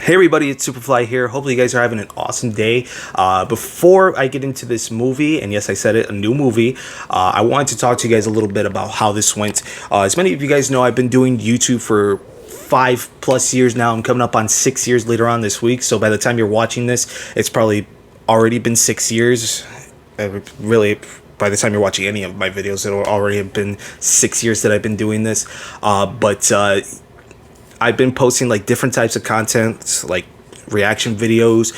Hey everybody, it's Superfly here. Hopefully you guys are having an awesome day. Before I get into this movie, and yes, I said it, a new movie, I wanted to talk to you guys a little bit about how this went. As many of you guys know, I've been doing YouTube for 5+ years now. I'm coming up on 6 years later on this week. So by the time you're watching this, it's probably already been 6 years. Really, by the time you're watching any of my videos, it'll already have been 6 years that I've been doing this. But I've been posting like different types of content, like reaction videos,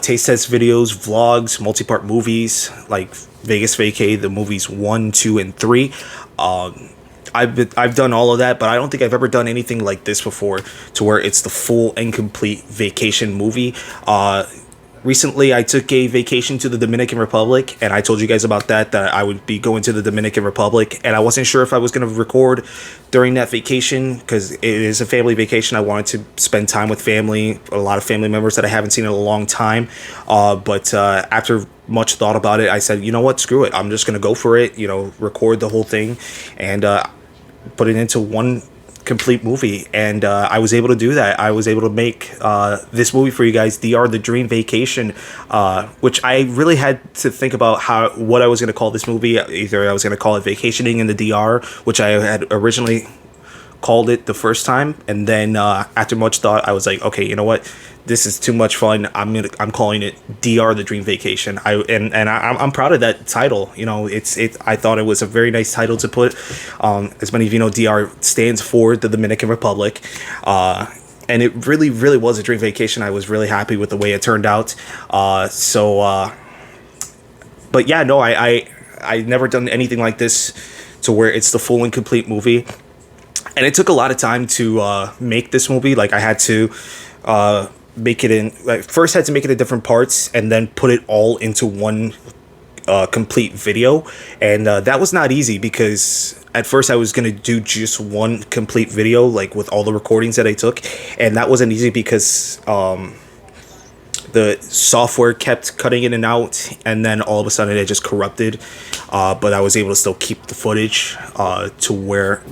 taste test videos, vlogs, multi-part movies, like Vegas Vacay, the movies 1, 2, and 3. I've done all of that, but I don't think I've ever done anything like this before, to where it's the full and complete vacation movie. Recently, I took a vacation to the Dominican Republic, and I told you guys about that I would be going to the Dominican Republic, and I wasn't sure if I was going to record during that vacation, because it is a family vacation. I wanted to spend time with family, a lot of family members that I haven't seen in a long time, but after much thought about it, I said, you know what, screw it. I'm just going to go for it, record the whole thing, and put it into one complete movie, and I was able to do that. I was able to make this movie for you guys, DR The Dream Vacation, which I really had to think about what I was going to call this movie. Either I was going to call it Vacationing in the DR, which I had originally called it the first time, and then after much thought, I was like, okay, you know what, this is too much fun. I'm calling it DR The Dream Vacation. I'm proud of that title. I thought it was a very nice title to put. As many of you know, DR stands for the Dominican Republic, and it really was a dream vacation. I was really happy with the way it turned out. But yeah, no, I never done anything like this, to where it's the full and complete movie. And it took a lot of time to make this movie. Like, I had to make it in, like, first had to make it in different parts, and then put it all into one complete video. And that was not easy, because at first I was going to do just one complete video, like with all the recordings that I took. And that wasn't easy, because the software kept cutting in and out, and then all of a sudden it just corrupted. But I was able to still keep the footage to where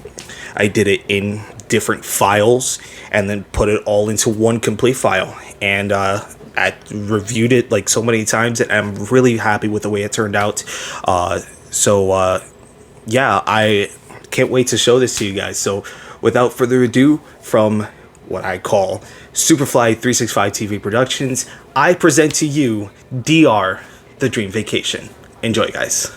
I did it in different files, and then put it all into one complete file. And I reviewed it like so many times, and I'm really happy with the way it turned out. Yeah, I can't wait to show this to you guys. So without further ado, from what I call Superfly 365 TV Productions, I present to you DR The Dream Vacation. Enjoy, guys.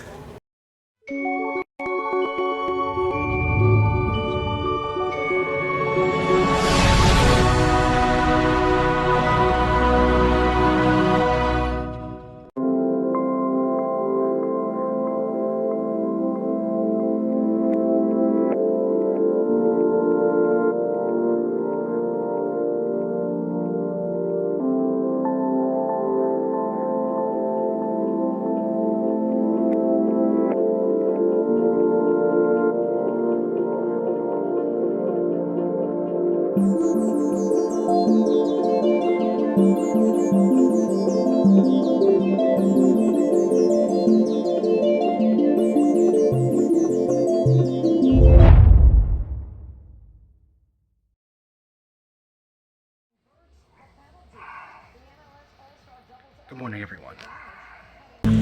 Good morning, everyone.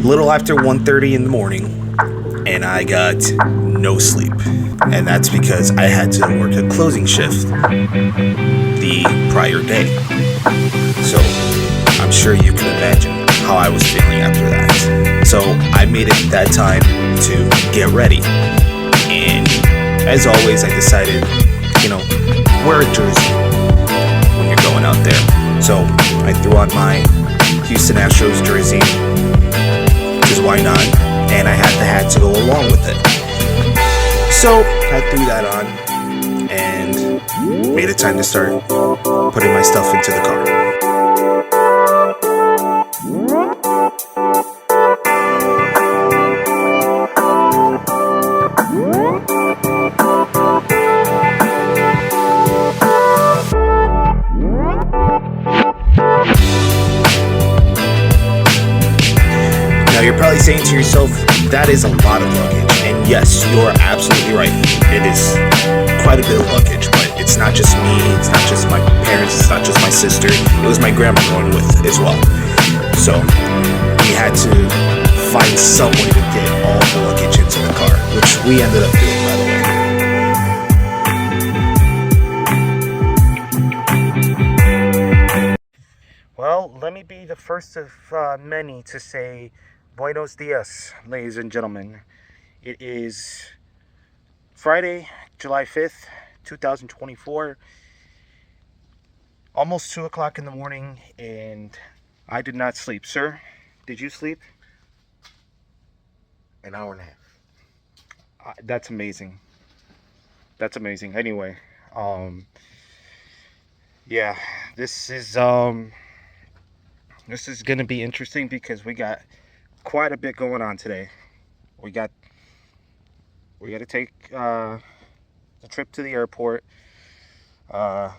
Little after 1:30 in the morning, and I got no sleep. And that's because I had to work a closing shift the prior day. So I'm sure you can imagine how I was feeling after that. So I made it that time to get ready. And as always, I decided, wear a jersey when you're going out there. So I threw on my Houston Astros jersey, because why not? And I had the hat to go along with it. So I threw that on and made it time to start putting my stuff into the car. Now you're probably saying to yourself, that is a lot of luggage. And yes, you're absolutely right. It is quite a bit of luggage, but it's not just me, it's not just my parents, it's not just my sister, it was my grandma going with as well. So we had to find some way to get all the luggage into the car, which we ended up doing, by the way. Well, let me be the first of many to say Buenos dias, ladies and gentlemen. It is Friday, July 5th, 2024. Almost 2 o'clock in the morning, and I did not sleep. Sir, did you sleep? An hour and a half. That's amazing. That's amazing. Anyway, yeah, this is gonna be interesting because we got quite a bit going on today. We got to take the trip to the airport. Have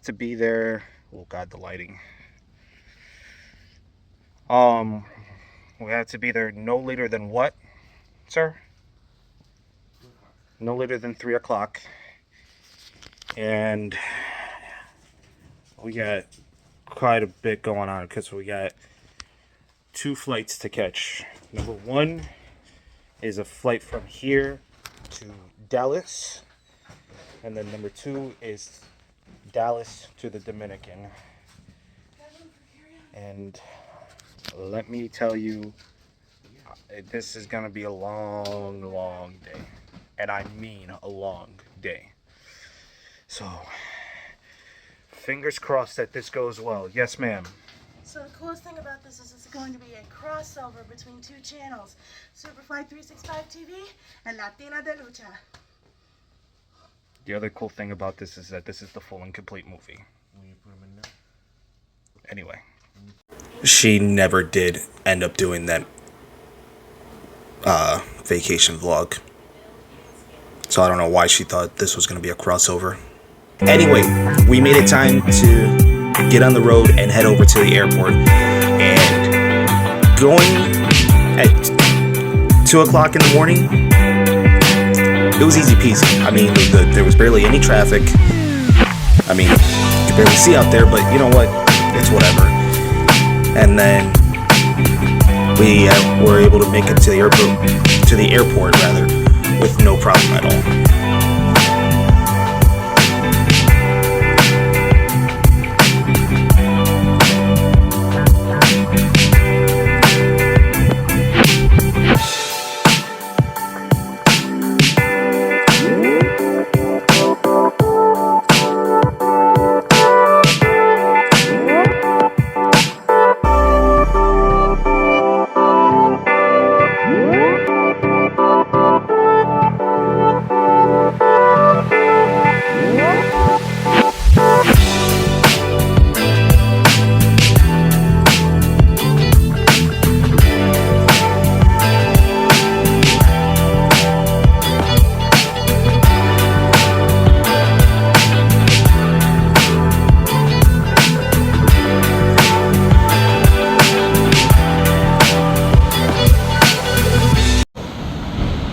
to be there. Oh God, the lighting. We have to be there no later than what, sir? No later than 3 o'clock. And we got quite a bit going on because we got 2 flights to catch. Number 1 is a flight from here to Dallas, and then number 2 is Dallas to the Dominican. And let me tell you, this is gonna be a long day, and I mean a long day. So fingers crossed that this goes well. Yes, ma'am. So the coolest thing about this is it's going to be a crossover between 2 channels, SUPERFLY 365 TV and Latina de Lucha. The other cool thing about this is that this is the full and complete movie. Anyway, she never did end up doing that vacation vlog, so I don't know why she thought this was going to be a crossover. Anyway, we made it time to get on the road and head over to the airport. And going at 2 o'clock in the morning, it was easy peasy. I mean, there was barely any traffic. I mean, you could barely see out there, but you know what? It's whatever. And then we were able to make it to the airport rather, with no problem at all.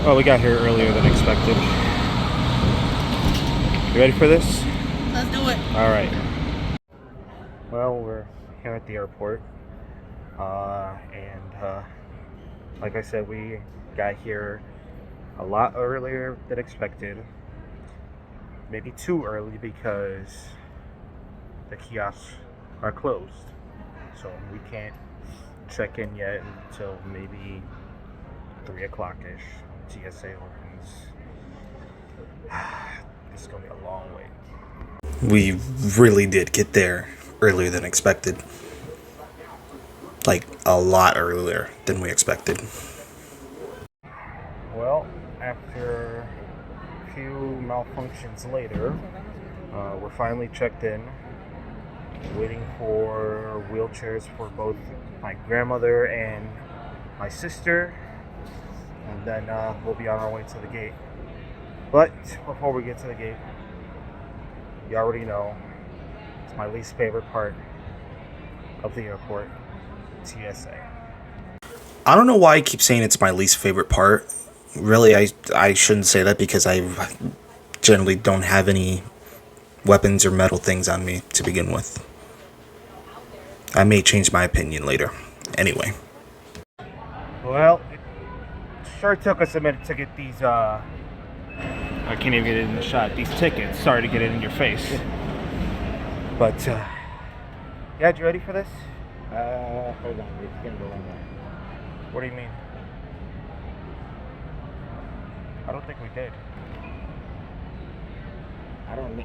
Well, we got here earlier than expected. You ready for this? Let's do it. All right. Well, we're here at the airport, and like I said, we got here a lot earlier than expected. Maybe too early because the kiosks are closed, so we can't check in yet until maybe 3 o'clock-ish. TSA opens. It's gonna be a long wait. We really did get there earlier than expected. Like, a lot earlier than we expected. Well, after a few malfunctions later, we're finally checked in. Waiting for wheelchairs for both my grandmother and my sister. And then we'll be on our way to the gate. But before we get to the gate, you already know it's my least favorite part of the airport, TSA. I don't know why I keep saying it's my least favorite part, Really, I shouldn't say that because I generally don't have any weapons or metal things on me to begin with. I may change my opinion later. Anyway. Well, it sure took us a minute to get these, I can't even get it in the shot. These tickets. Sorry to get it in your face. But, yeah, you ready for this? Hold on, it's gonna go on there. What do you mean? I don't think we did. I don't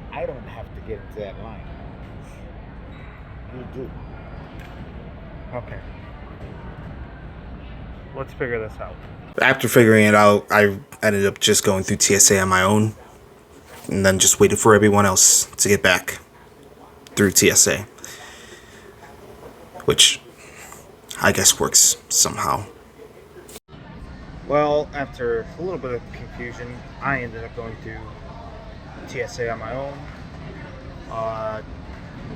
have to get into that line. You do. Okay. Let's figure this out. After figuring it out, I ended up just going through TSA on my own and then just waited for everyone else to get back through TSA, which I guess works somehow. Well, after a little bit of confusion, I ended up going through TSA on my own.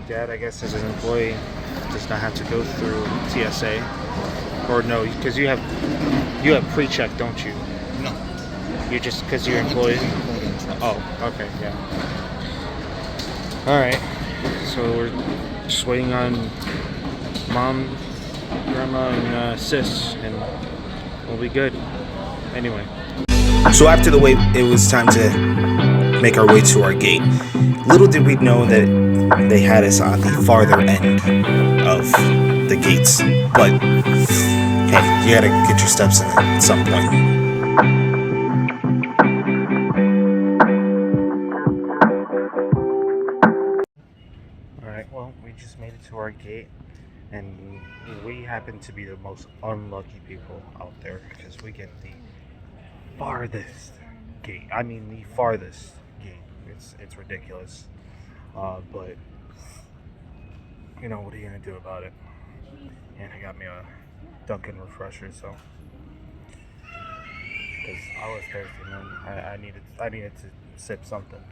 Dad, I guess, as an employee, does not have to go through TSA. Or no, because you have pre-check, don't you? No. You just because you're employed. Oh, okay, yeah. All right. So we're just waiting on Mom, Grandma, and Sis, and we'll be good. Anyway. So after the wait, it was time to make our way to our gate. Little did we know that they had us on the farther end of the gates. But hey, you gotta get your steps in at some point. Alright, well, we just made it to our gate, and we happen to be the most unlucky people out there because we get the farthest gate. I mean, the farthest gate. It's ridiculous. But, you know, what are you going to do about it? And I got me a Dunkin' refresher, so. Because I was thirsty, man. I needed to sip something.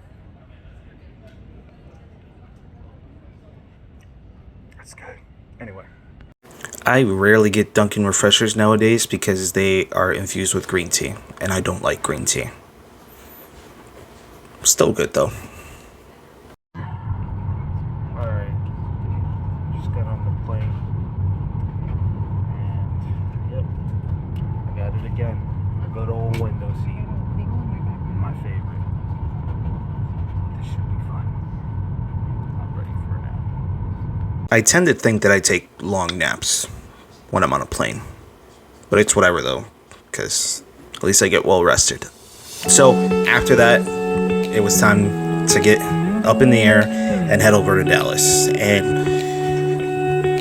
That's good. Anyway. I rarely get Dunkin' refreshers nowadays because they are infused with green tea, and I don't like green tea. Still good though. Alright. Just got on the plane. And yep. I got it again. A good old window seat. My favorite. This should be fun. I'm ready for a nap. I tend to think that I take long naps when I'm on a plane. But it's whatever though, because at least I get well rested. So after that, it was time to get up in the air and head over to Dallas. And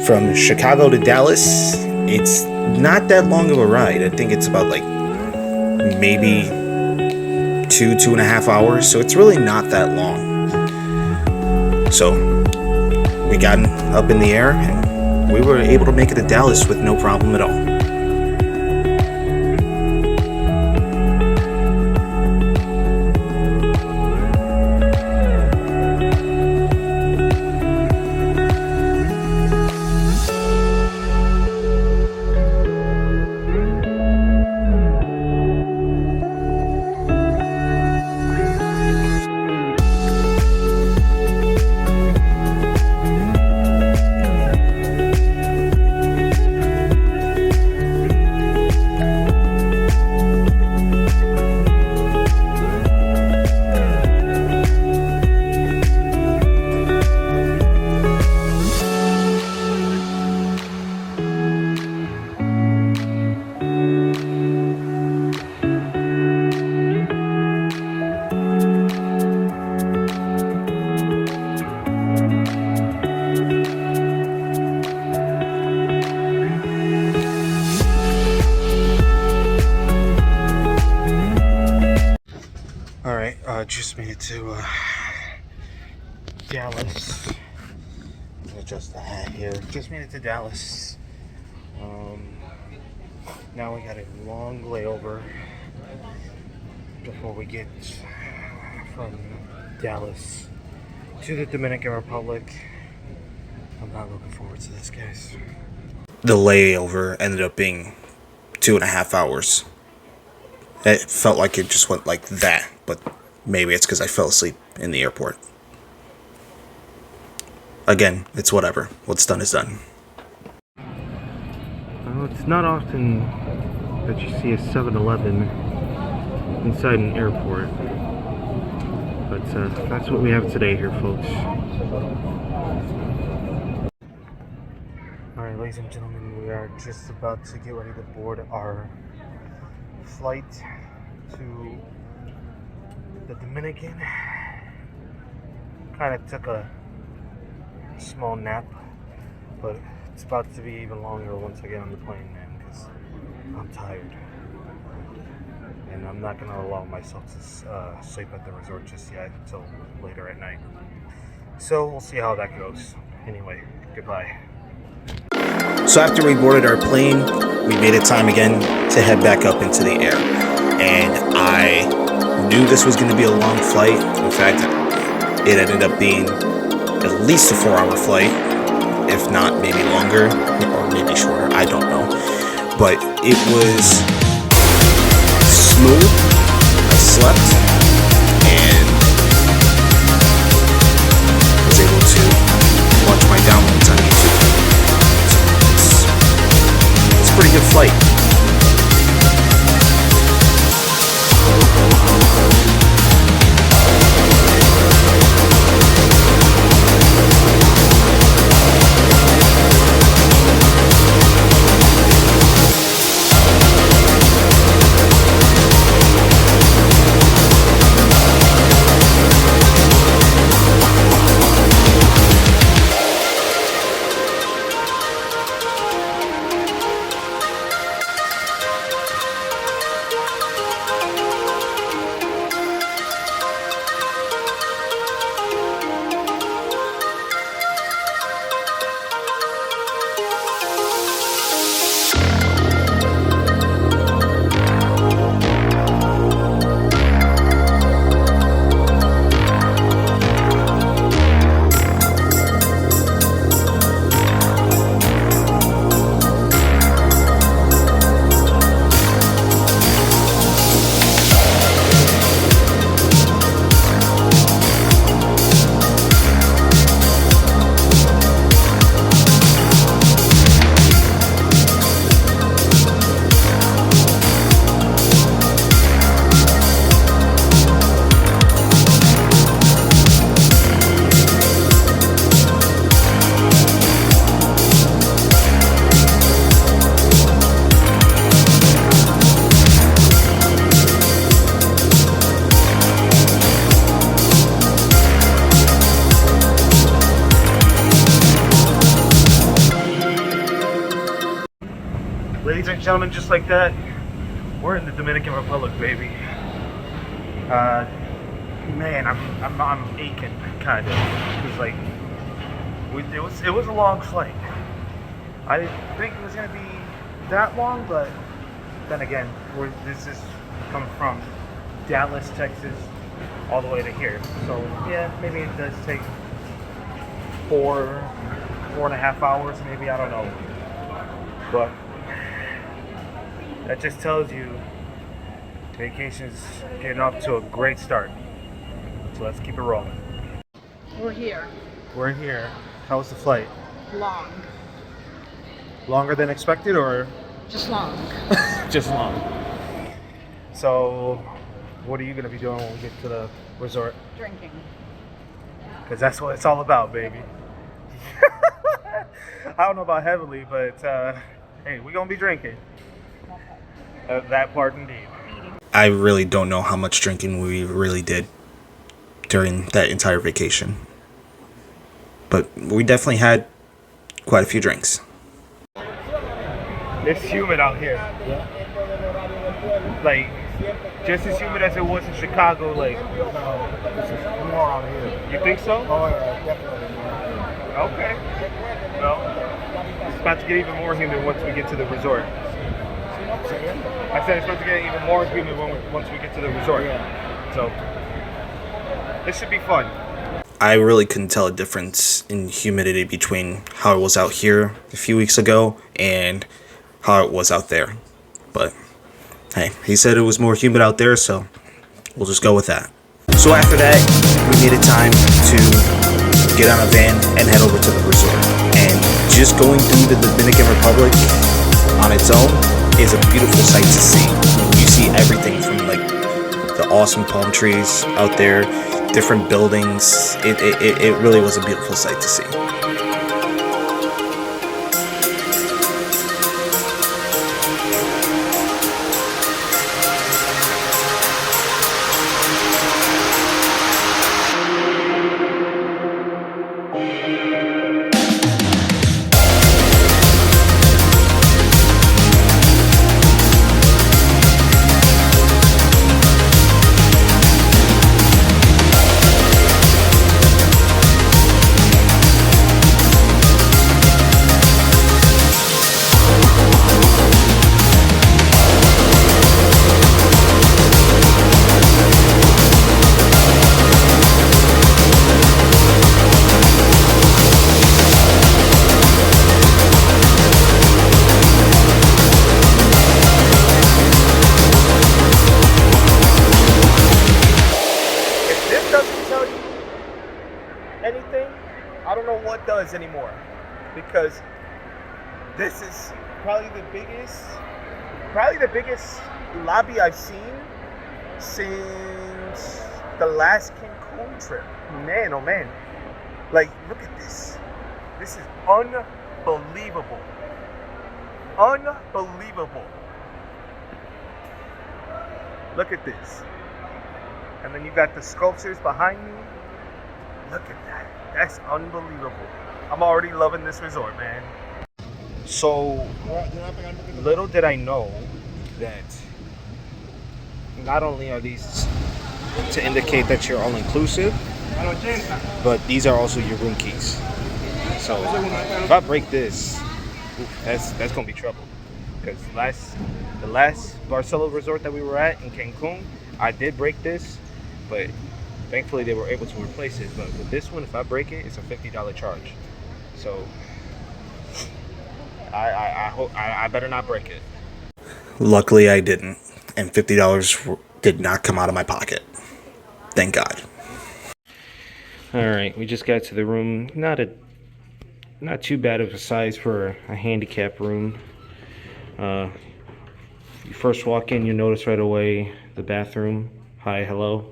from Chicago to Dallas, it's not that long of a ride. I think it's about like maybe 2.5 hours. So it's really not that long. So we got up in the air and we were able to make it to Dallas with no problem at all. Just made it to Dallas. Adjust the hat here. Just made it to Dallas. Now we got a long layover before we get from Dallas to the Dominican Republic. I'm not looking forward to this, guys. The layover ended up being 2.5 hours. It felt like it just went like that, but maybe it's because I fell asleep in the airport. Again, it's whatever. What's done is done. Well, it's not often that you see a 7-Eleven inside an airport, but that's what we have today here, folks. Alright, ladies and gentlemen, we are just about to get ready to board our flight to the Dominican. Kind of took a small nap, but it's about to be even longer once I get on the plane, man, because I'm tired. And I'm not going to allow myself to sleep at the resort just yet until later at night. So we'll see how that goes. Anyway, goodbye. So after we boarded our plane, we made it time again to head back up into the air. And I knew this was going to be a long flight. In fact, it ended up being at least a 4-hour flight, if not maybe longer or maybe shorter. I don't know. But it was smooth. I slept and was able to watch my downloads on YouTube. It's a pretty good flight. Ladies and gentlemen, just like that, we're in the Dominican Republic, baby. Man, I'm aching, kind of. Cause like, it was a long flight. I didn't think it was gonna be that long, but then again, this is coming from Dallas, Texas, all the way to here. So yeah, maybe it does take 4.5 hours, maybe, I don't know. But that just tells you vacation's getting off to a great start. So let's keep it rolling. We're here. We're here. How was the flight? Long. Longer than expected, or Just long. just long? So, what are you gonna be doing when we get to the resort? Drinking. Because that's what it's all about, baby. I don't know about heavily, but hey, we're gonna be drinking. That part indeed. I really don't know how much drinking we really did during that entire vacation. But we definitely had quite a few drinks. It's humid out here. Like, just as humid as it was in Chicago, like. It's more out here. You think so? Oh, yeah, definitely. Okay. Well, it's about to get even more humid once we get to the resort. I said it's about to get even more humid once we get to the resort. So, this should be fun. I really couldn't tell a difference in humidity between how it was out here a few weeks ago and how it was out there. But hey, he said it was more humid out there, so we'll just go with that. So after that, we needed time to get on a van and head over to the resort. And just going through the Dominican Republic on its own is a beautiful sight to see. You see everything from like the awesome palm trees out there, different buildings. It really was a beautiful sight to see. Anything, I don't know what does anymore, because this is probably the biggest lobby I've seen since the last Cancun trip. Man, oh man, like look at this. This is unbelievable. Unbelievable. Look at this. And then you got the sculptures behind me. Look at that. That's unbelievable. I'm already loving this resort, man. So, little did I know that not only are these to indicate that you're all-inclusive, but these are also your room keys. So, if I break this, that's gonna be trouble. Because the last Barcelo resort that we were at in Cancun, I did break this, but thankfully they were able to replace it. But with this one, if I break it, it's a $50 charge. So I hope I better not break it. Luckily I didn't, and $50 did not come out of my pocket. Thank God. All right, we just got to the room. Not too bad of a size for a handicap room. You first walk in, you notice right away the bathroom. Hi, hello.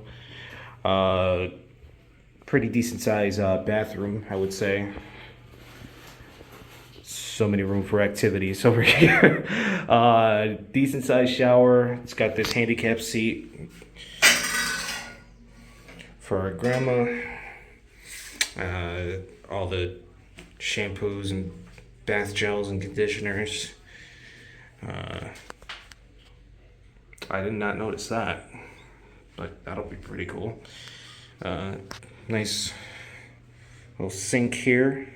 Pretty decent size bathroom, I would say. So many room for activities over here. Decent size shower. It's got this handicap seat for our grandma. All the shampoos and bath gels and conditioners. I did not notice that, but that'll be pretty cool. Nice little sink here.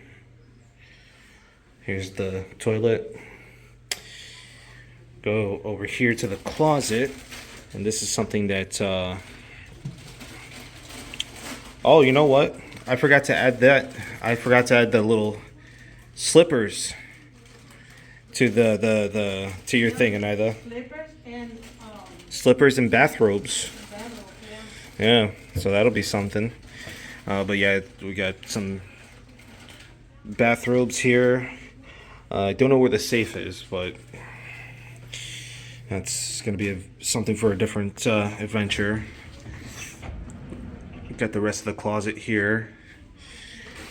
Here's the toilet. Go over here to the closet, and this is something that oh, you know what? I forgot to add that. I forgot to add the little slippers to the to your thing, Anaida. Slippers and bathrobes. Yeah, so that'll be something. But yeah, we got some bathrobes here. I don't know where the safe is, but that's gonna be something for a different adventure. Got the rest of the closet here.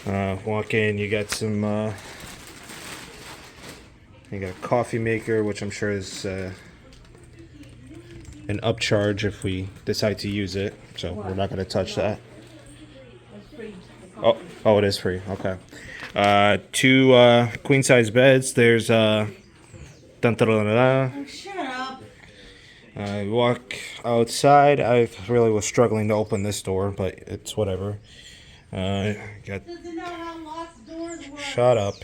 Walk in, you got some. You got a coffee maker, which I'm sure is an upcharge if we decide to use it. So we're not going to touch that. Oh, it is free. Okay. 2 queen size beds. There's Shut up. walk outside. I really was struggling to open this door, but it's whatever. Got. Doesn't know how locked doors work. Shut up.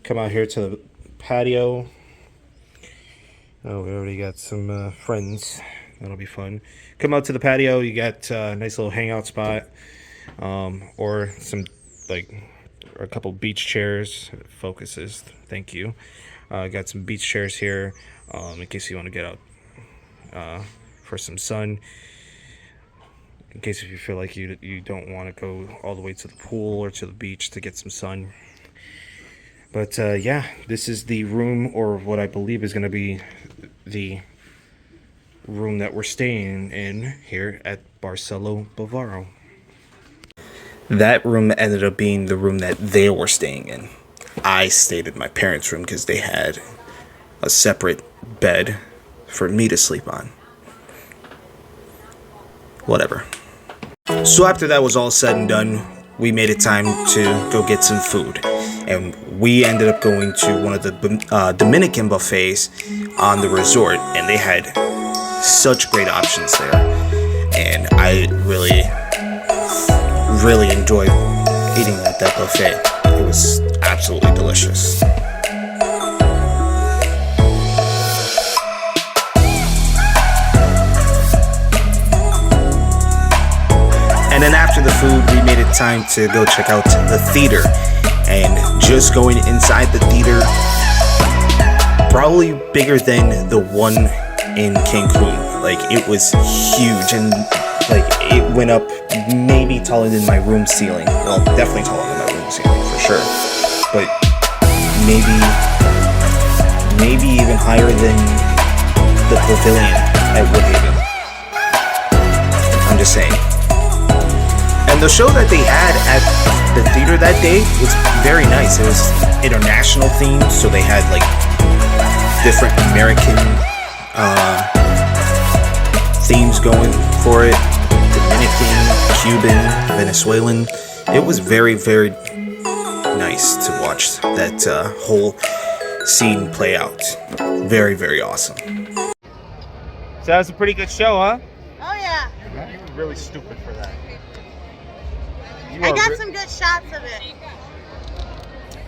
Come out here to the patio. Oh, we already got some friends. That'll be fun. Come out to the patio. You got a nice little hangout spot, or some a couple beach chairs. It focuses. Thank you. Got some beach chairs here, in case you want to get out for some sun. In case if you feel like you don't want to go all the way to the pool or to the beach to get some sun. But yeah, this is the room, or what I believe is going to be the room that we're staying in here at Barcelo Bavaro. That room ended up being the room that they were staying in. I stayed in my parents' room because they had a separate bed for me to sleep on. Whatever. So after that was all said and done, we made it time to go get some food. And we ended up going to one of the Dominican buffets on the resort. And they had such great options there. And I really enjoyed eating at that buffet. It was absolutely delicious. And then after the food, we made it time to go check out the theater. And just going inside the theater, probably bigger than the one in Cancun. Like, it was huge, and like it went up maybe taller than my room ceiling. Well, definitely taller than my room ceiling for sure. But maybe even higher than the pavilion at Woodhaven. I'm just saying. And the show that they had at the theater that day was very nice. It was international themed, so they had like different American themes going for it. Dominican, Cuban, Venezuelan. It was very, very nice to watch that whole scene play out. Very, very awesome. So that was a pretty good show, huh? Oh yeah. You were really stupid for that. I got some good shots of it.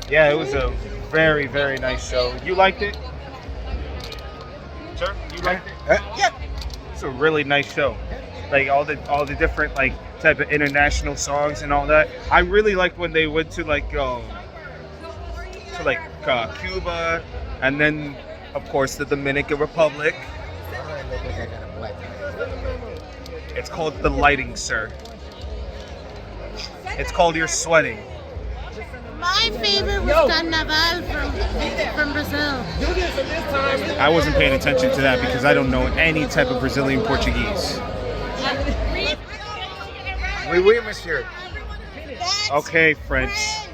Yeah, it was a very, very nice show. You liked it? Sir, you liked it? Yep. It's a really nice show. Like all the different like type of international songs and all that. I really liked when they went to Cuba, and then of course the Dominican Republic. It's called the lighting, sir. It's called You're Sweating. My favorite was Carnaval from Brazil. I wasn't paying attention to that because I don't know any type of Brazilian Portuguese. Oui, monsieur. Okay, French.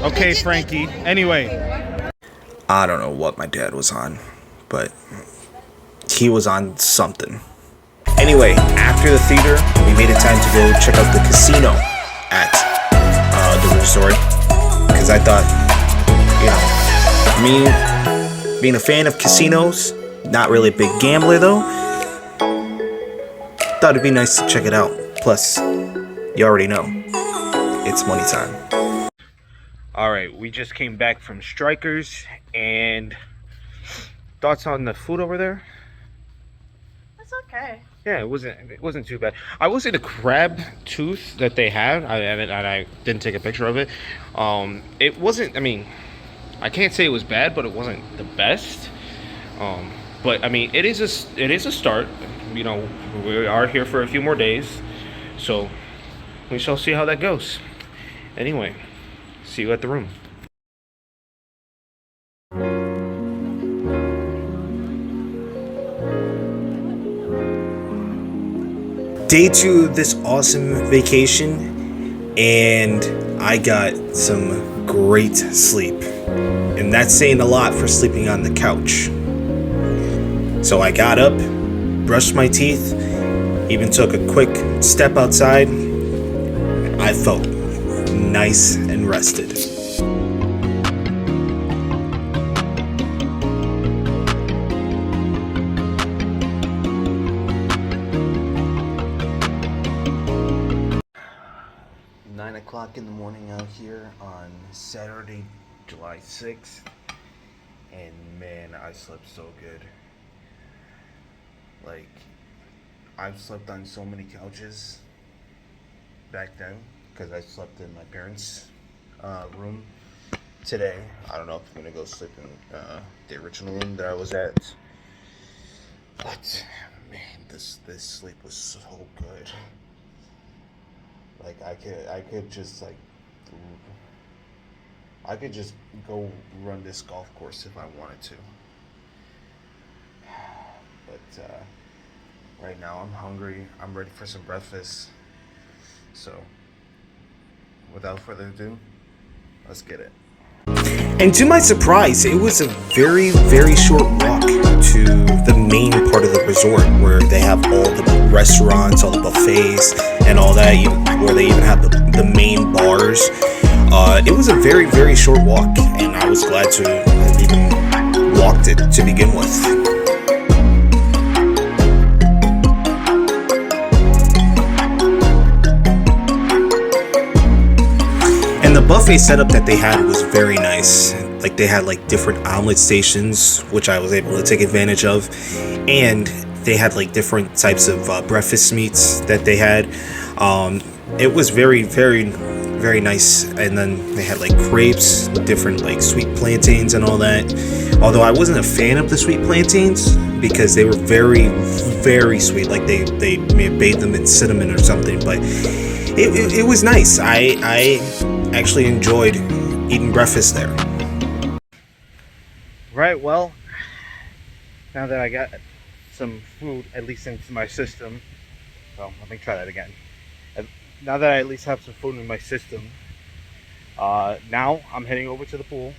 Okay, Frankie. Anyway. I don't know what my dad was on, but he was on something. Anyway, after the theater, we made it time to go check out the casino at the resort, because I thought, me being a fan of casinos, not really a big gambler though, thought it'd be nice to check it out. Plus, you already know, it's money time. Alright, we just came back from Strikers, and thoughts on the food over there? It's okay. Yeah, it wasn't too bad. I will say the crab tooth that they had, I didn't take a picture of it. It wasn't. I mean, I can't say it was bad, but it wasn't the best. But I mean, it is a start. We are here for a few more days, so we shall see how that goes. Anyway, see you at the room. Day 2 of this awesome vacation, and I got some great sleep. And that's saying a lot for sleeping on the couch. So I got up, brushed my teeth, even took a quick step outside. I felt nice and rested. In the morning out here on Saturday, July 6th, and man, I slept so good. Like, I've slept on so many couches back then because I slept in my parents' room. Today, I don't know if I'm gonna go sleep in the original room that I was at, but Man, this sleep was so good. Like I could just go run this golf course if I wanted to. But right now I'm hungry. I'm ready for some breakfast. So without further ado, let's get it. And to my surprise, it was a very, very short walk to the main part of the resort where they have all the restaurants, all the buffets, and all that, where they even have the main bars. It was a very, very short walk, and I was glad to have even walked it to begin with. And the buffet setup that they had was very nice. Like they had like different omelet stations, which I was able to take advantage of, and they had like different types of breakfast meats that they had. It was very, very, very nice. And then they had like crepes, different like sweet plantains and all that. Although I wasn't a fan of the sweet plantains because they were very, very sweet. Like they may have bathed them in cinnamon or something, but it was nice. I actually enjoyed eating breakfast there. Right, well, now that I got some food at least into my system, well, let me try that again. Now that I at least have some food in my system, now I'm heading over to the pool.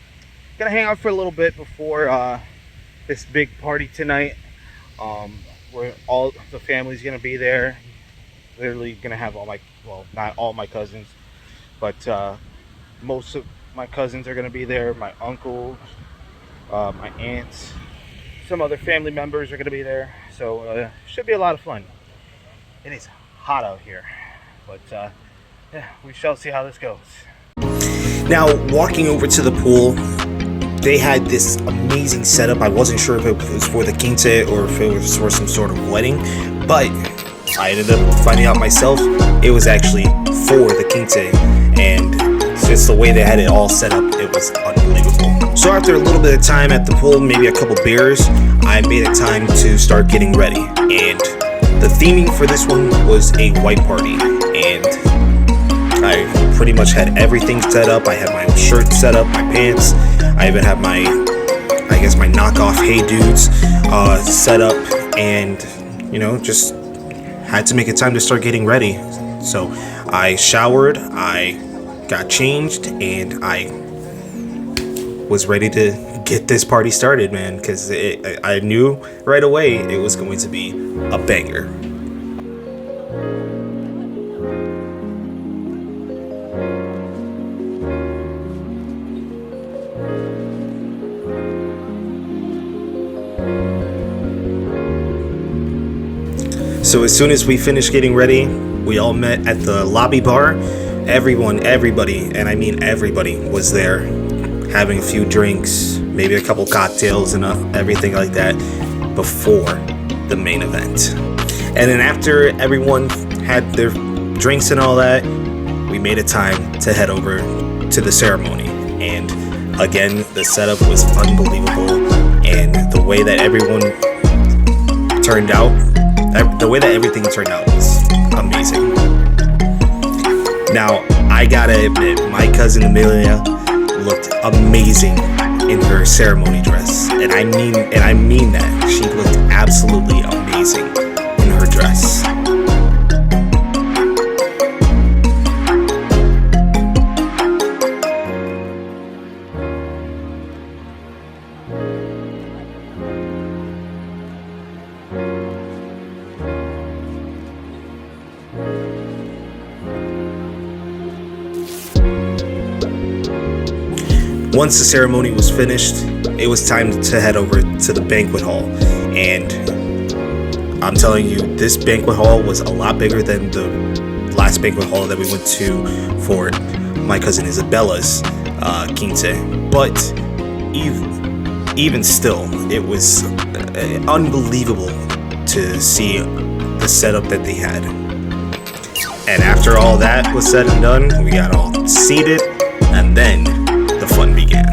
Gonna hang out for a little bit before this big party tonight, where all the family's gonna be there. Literally gonna have all my, well, not all my cousins, but most of my cousins are gonna be there. My uncle, my aunts, some other family members are gonna be there. So should be a lot of fun. It is hot out here, but yeah, we shall see how this goes. Now, walking over to the pool, they had this amazing setup. I wasn't sure if it was for the quince or if it was for some sort of wedding, but I ended up finding out myself it was actually for the quince, and just the way they had it all set up, it was unbelievable. So after a little bit of time at the pool, maybe a couple beers, I made it time to start getting ready. And the theming for this one was a white party, and I pretty much had everything set up. I had my shirt set up, my pants. I even had my, I guess, my knockoff Hey Dudes set up, and you know, just had to make it time to start getting ready. So I showered, I got changed, and I was ready to get this party started, man, because I knew right away it was going to be a banger. So as soon as we finished getting ready, we all met at the lobby bar. Everybody, and I mean everybody, was there having a few drinks, maybe a couple cocktails and everything like that before the main event. And then after everyone had their drinks and all that, we made it time to head over to the ceremony. And again, the setup was unbelievable, and the way that everyone turned out, the way that everything turned out was amazing. Now, I gotta admit, my cousin Amelia looked amazing in her ceremony dress, and I mean that. She looked absolutely amazing in her dress. Once the ceremony was finished, it was time to head over to the banquet hall. And I'm telling you, this banquet hall was a lot bigger than the last banquet hall that we went to for my cousin Isabella's quince. But even still, it was unbelievable to see the setup that they had. And after all that was said and done, we got all seated, and then the fun began.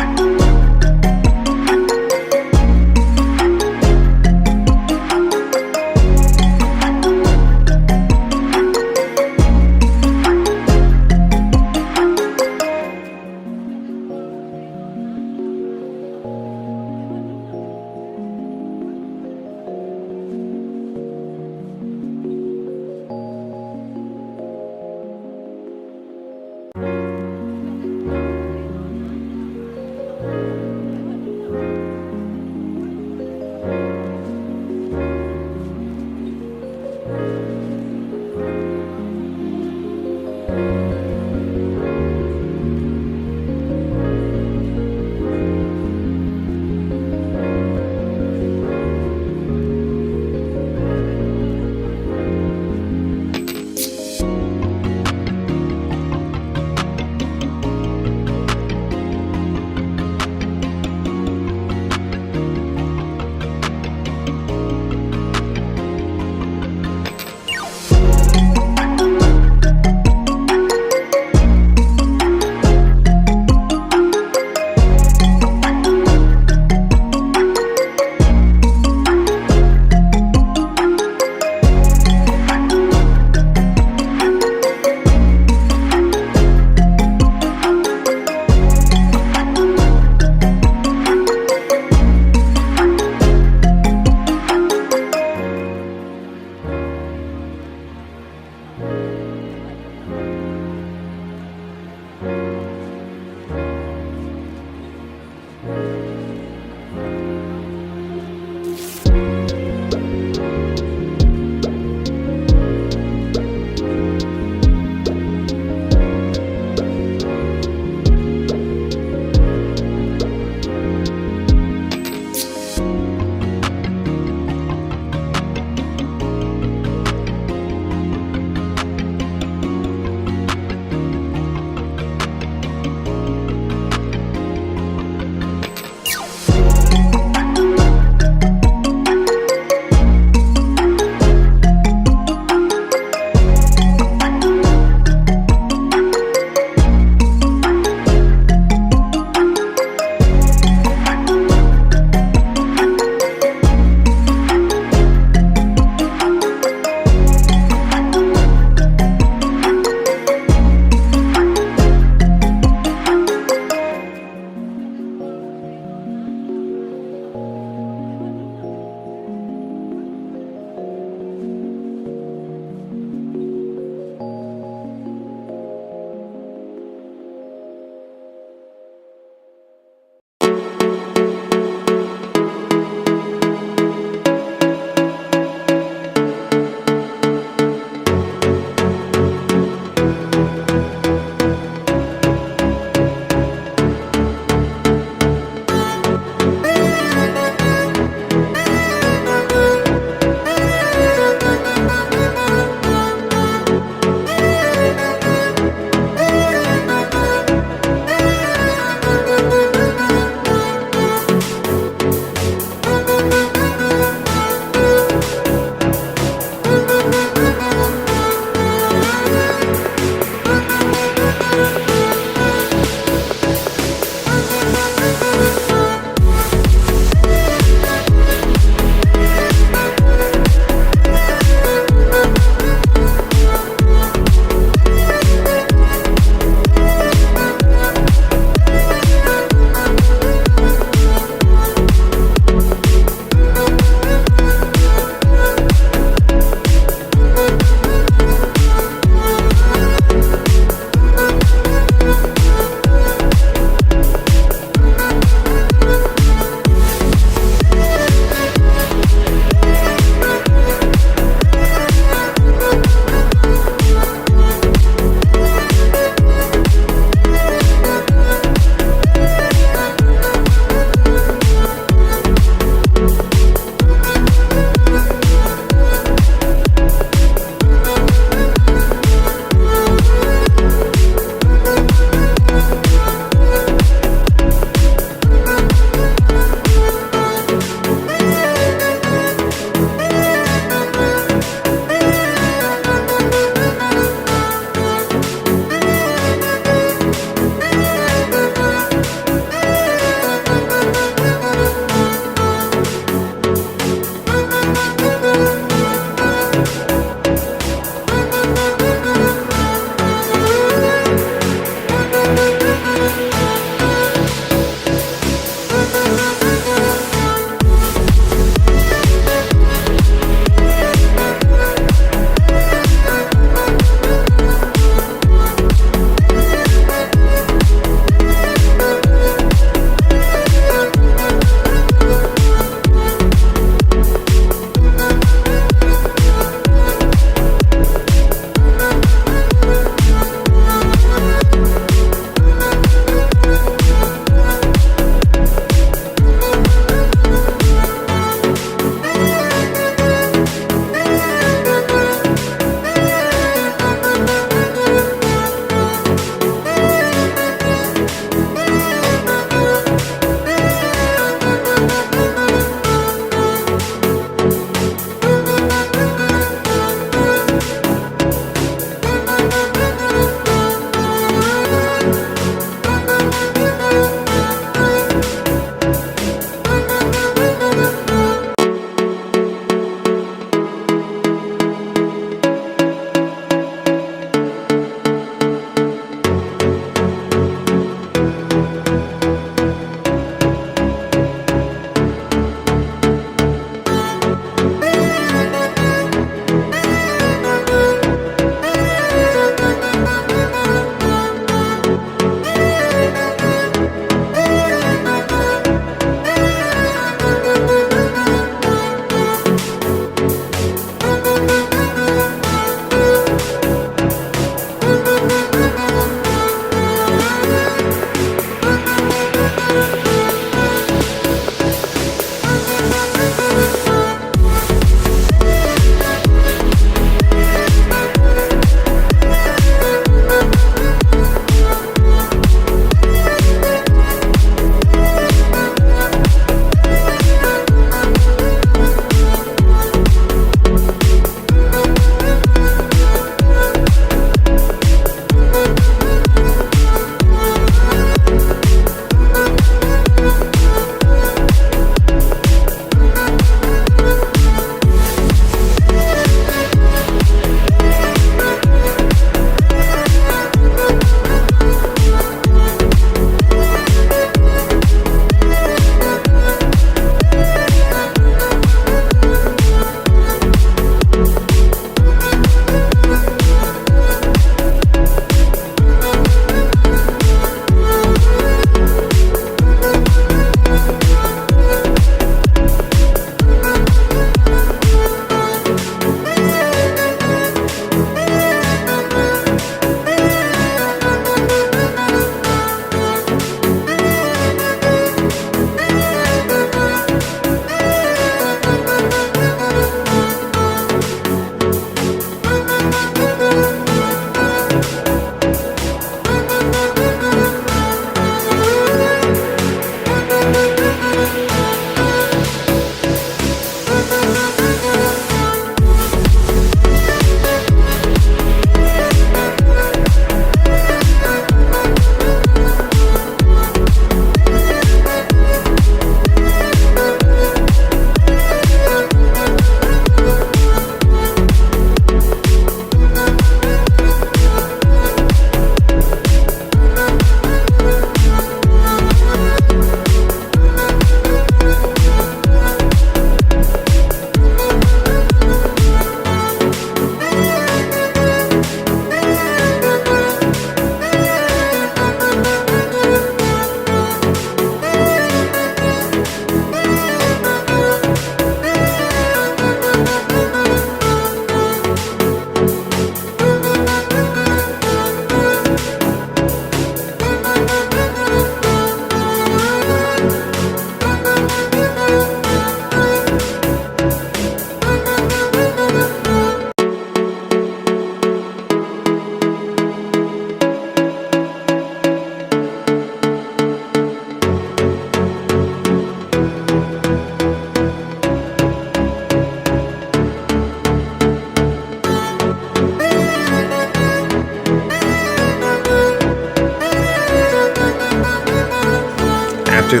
after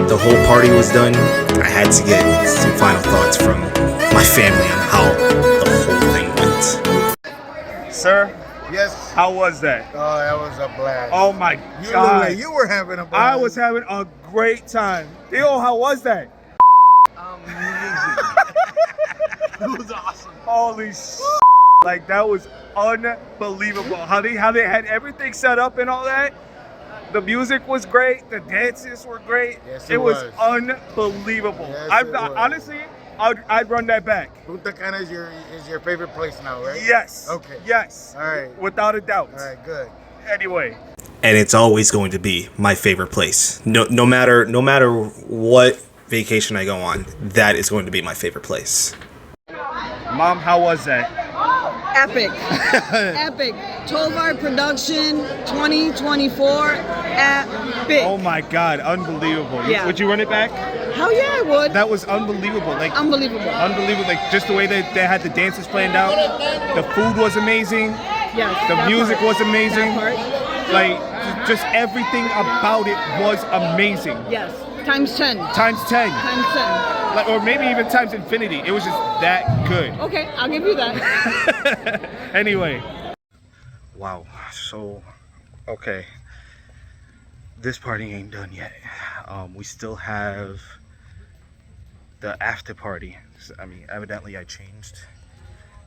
the whole party was done, I had to get some final thoughts from my family on how the whole thing went. Sir, Yes. how was that? Oh, that was a blast. Oh my You God. look like you were having a blast. I was having a great time. Theo, how was that? It was awesome. Holy like that was unbelievable. How they had everything set up and all that. The music was great. The dances were great. Yes, it was unbelievable. Yes, it was. Honestly, I'd run that back. Punta Cana is your favorite place now, right? Yes. Okay. Yes. All right. Without a doubt. All right, good. Anyway. And it's always going to be my favorite place. No matter what vacation I go on, that is going to be my favorite place. Mom, how was that? Epic. Epic. 12-hour production, 2024. Epic. Oh my God, unbelievable. Yeah. Would you run it back? Hell yeah, I would. That was unbelievable. Like Unbelievable. unbelievable. Like just the way that they had the dances planned out. The food was amazing. Yes. The that music part. was amazing. That part. Like just everything about it was amazing. Yes. Times 10. Times 10. Times 10. Like, or maybe even times infinity. It was just that good. Okay, I'll give you that. Anyway. Wow. So, okay. This party ain't done yet. We still have the after party. I mean, evidently I changed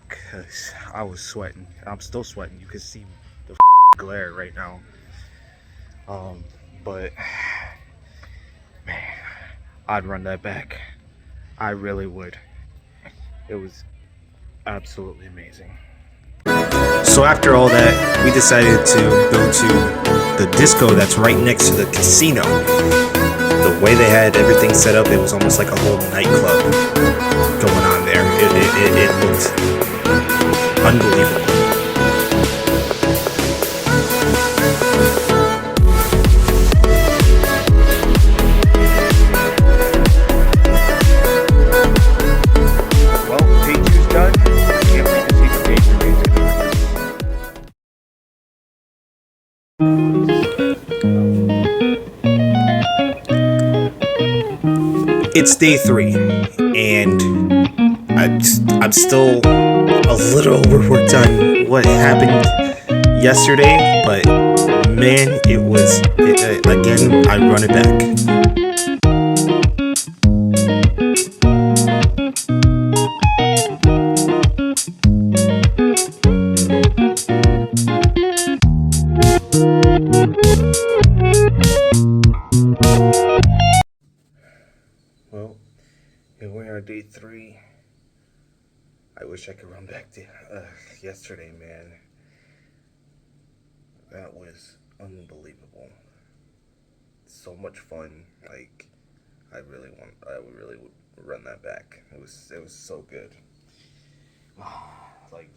because I was sweating. I'm still sweating. You can see the glare right now. But man, I'd run that back. I really would. It was absolutely amazing. So after all that, we decided to go to the disco that's right next to the casino. The way they had everything set up, it was almost like a whole nightclub going on there. It looked unbelievable. Well, day two's done. Can't wait to see what day three's gonna It's day 3, and I'm still a little overworked on what happened yesterday, but man, again, I run it back. Well, here we are, day 3. I wish I could run back to yesterday, man. That was unbelievable. So much fun. Like, I would really run that back. It was so good. Like,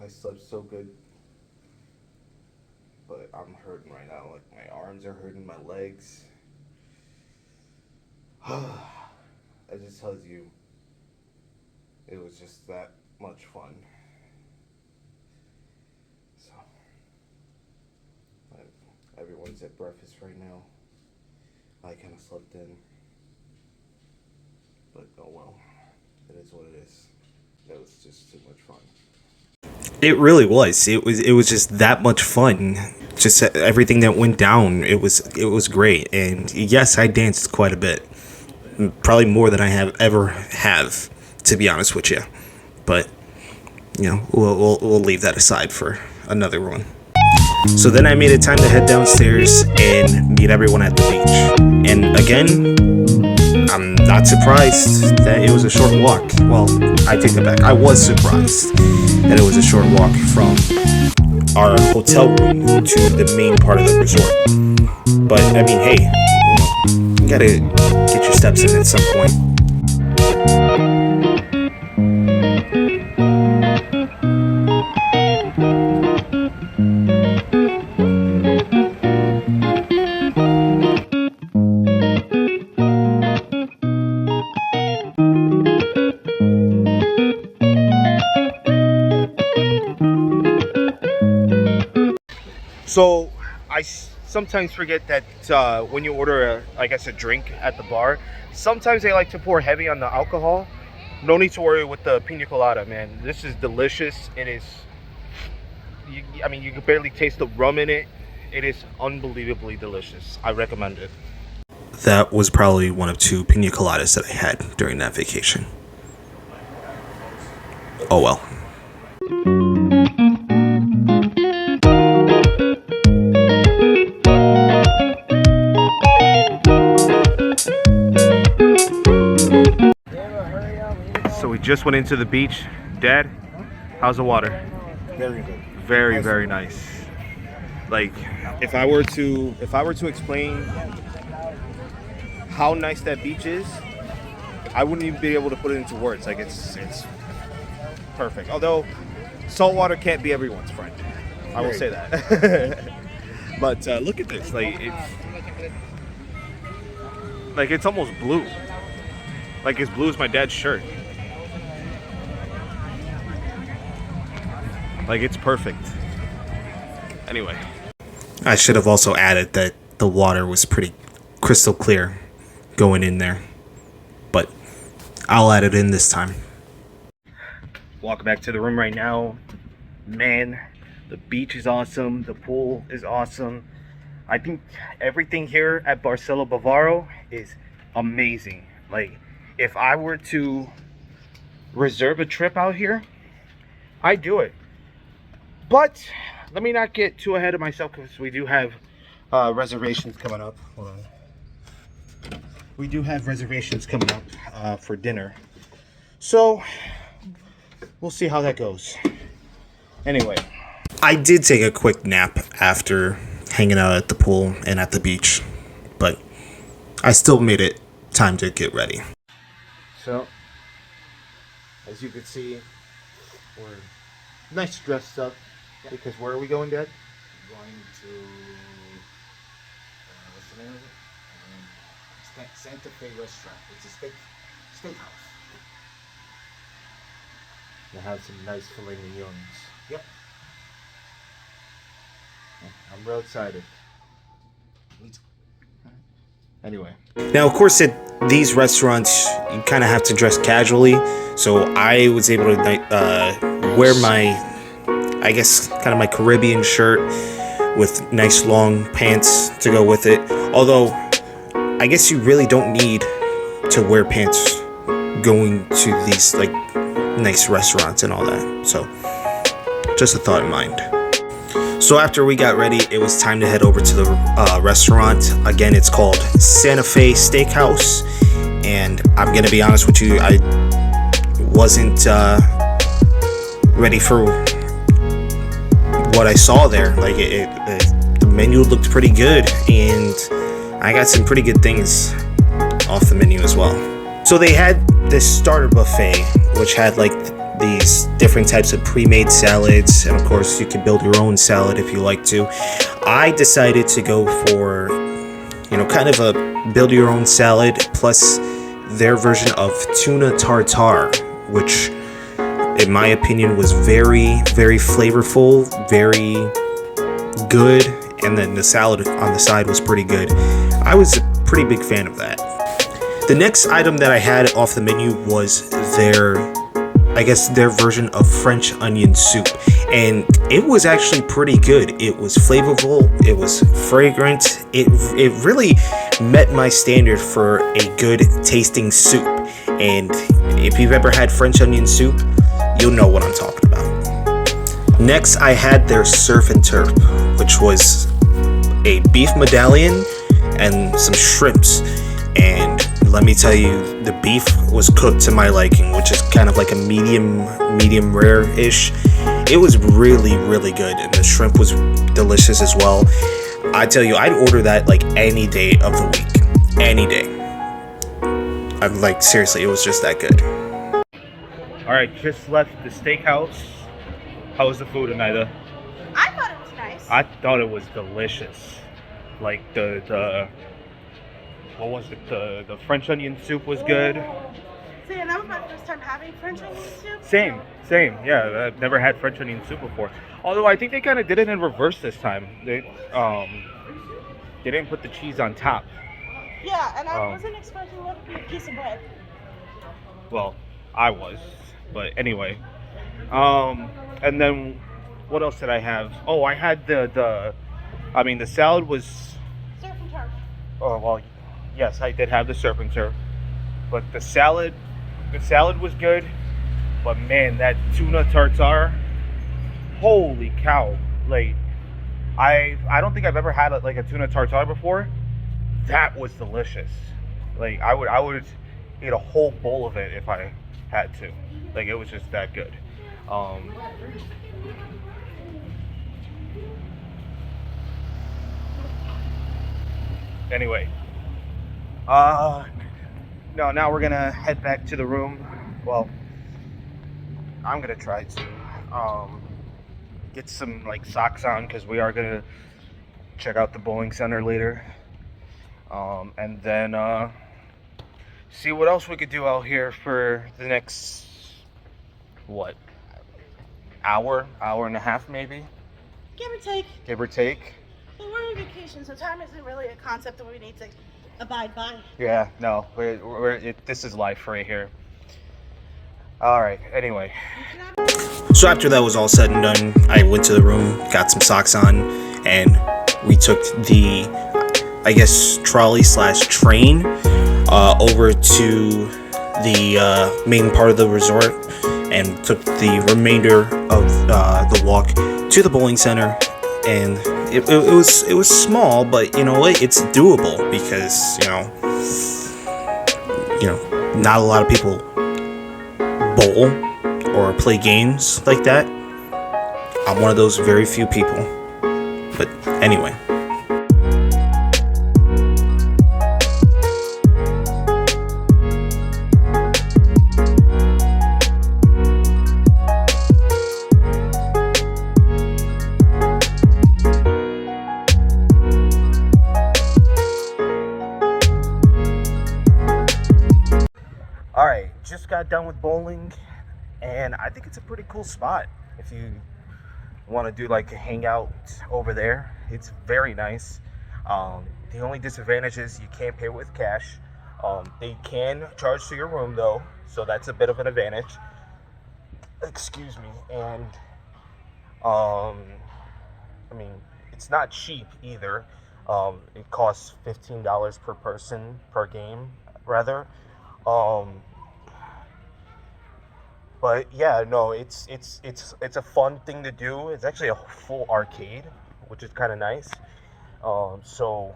I slept so good. But I'm hurting right now. Like, my arms are hurting, my legs. It just tells you it was just that much fun. So, everyone's at breakfast right now. I kind of slept in. But oh well. It is what it is. That was just too much fun. It really was. It was just that much fun. Just everything that went down. It was great. And yes, I danced quite a bit. Probably more than I have, to be honest with you. But we'll leave that aside for another one. So then I made it time to head downstairs and meet everyone at the beach. And again, I'm not surprised that it was a short walk. Well, I take that back. I was surprised that it was a short walk from our hotel room to the main part of the resort. But I mean, hey, you gotta get your steps in at some point. So I sometimes forget that when you order, I guess, a drink at the bar, sometimes they like to pour heavy on the alcohol. No need to worry with the pina colada, man. This is delicious. It is. I mean, you can barely taste the rum in it. It is unbelievably delicious. I recommend it. That was probably one of 2 pina coladas that I had during that vacation. Oh well. So we just went into the beach. Dad, how's the water? Very good. Very, very nice. Like, if I were to explain how nice that beach is, I wouldn't even be able to put it into words. Like, it's perfect. Although salt water can't be everyone's friend. I will say that. But look at this. Like it's almost blue. Like as blue as my dad's shirt. Like it's perfect. Anyway. I should have also added that the water was pretty crystal clear going in there. But I'll add it in this time. Walk back to the room right now. Man, the beach is awesome. The pool is awesome. I think everything here at Barcelo Bavaro is amazing. Like, if I were to reserve a trip out here, I'd do it. But let me not get too ahead of myself because we do have reservations coming up. Hold on. We do have reservations coming up for dinner. So we'll see how that goes. Anyway. I did take a quick nap after hanging out at the pool and at the beach, but I still made it time to get ready. So, as you can see, we're nice dressed up because where are we going, Dad? Going to what's the name of it? Santa Fe restaurant. It's a steakhouse. We'll have some nice filet mignons. Yep. I'm real excited. Me too. Anyway. Now, of course, at these restaurants, you kind of have to dress casually, so I was able to wear my, I guess, kind of my Caribbean shirt with nice long pants to go with it. Although, I guess you really don't need to wear pants going to these, like, nice restaurants and all that. So, just a thought in mind. So after we got ready, it was time to head over to the restaurant. Again, it's called Santa Fe Steakhouse. And I'm going to be honest with you, I wasn't ready for what I saw there. Like, the menu looked pretty good. And I got some pretty good things off the menu as well. So they had this starter buffet, which had like these different types of pre-made salads, and of course you can build your own salad if you like to. I decided to go for, kind of a build your own salad plus their version of tuna tartare, which in my opinion was very, very flavorful, very good, and then the salad on the side was pretty good. I was a pretty big fan of that. The next item that I had off the menu was their version of French onion soup, and it was actually pretty good. It was flavorful, it was fragrant, it really met my standard for a good tasting soup. And if you've ever had French onion soup, you'll know what I'm talking about. Next, I had their surf and turf, which was a beef medallion and some shrimps. And let me tell you, the beef was cooked to my liking, which is kind of like a medium rare-ish. It was really, really good, and the shrimp was delicious as well. I tell you, I'd order that like any day of the week, any day. I'm like, seriously, it was just that good. All right, just left the steakhouse. How was the food, Anida? I thought it was nice. I thought it was delicious. Like what was it? The French onion soup was good. See, and that was my first time having French onion soup. Same. Yeah, I've never had French onion soup before. Although I think they kind of did it in reverse this time. They didn't put the cheese on top. Yeah, and I wasn't expecting that to be a piece of bread. Well, I was, but anyway. And then what else did I have? Oh, I had the salad was. Surf and turf. Oh well, yes, I did have the surf and turf, but the salad was good. But man, that tuna tartare, holy cow! Like, I don't think I've ever had like a tuna tartare before. That was delicious. Like, I would eat a whole bowl of it if I had to. Like, it was just that good. Anyway, no, now we're gonna head back to the room. Well, I'm gonna try to get some like socks on because we are gonna check out the bowling center later, and then see what else we could do out here for the next hour and a half maybe, Give or take. give or take. But we're on vacation, so time isn't really a concept that we need to abide by. Yeah, no, this is life right here. All right. Anyway. So after that was all said and done, I went to the room, got some socks on, and we took the, I guess, trolley / train over to the main part of the resort, and took the remainder of the walk to the bowling center. And it was small, but you know what? It's doable because not a lot of people bowl or play games like that. I'm one of those very few people. But anyway. Alright, just got done with bowling, and I think it's a pretty cool spot if you want to do like a hangout over there. It's very nice. The only disadvantage is you can't pay with cash. They can charge to your room though, so that's a bit of an advantage. Excuse me. And it's not cheap either. It costs $15 per person per game, rather. But yeah, no, it's a fun thing to do. It's actually a full arcade, which is kind of nice. So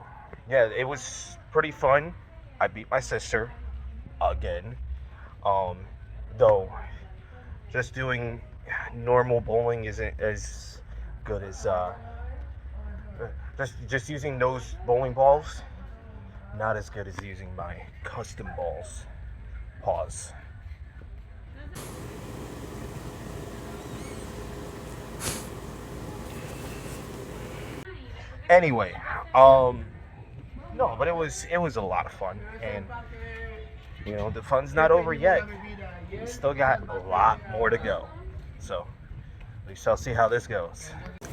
yeah, it was pretty fun. I beat my sister again. Though just doing normal bowling isn't as good as just using those bowling balls. Not as good as using my custom balls. Pause. Anyway, no, but it was a lot of fun, and the fun's not over yet. We still got a lot more to go, so we shall see how this goes.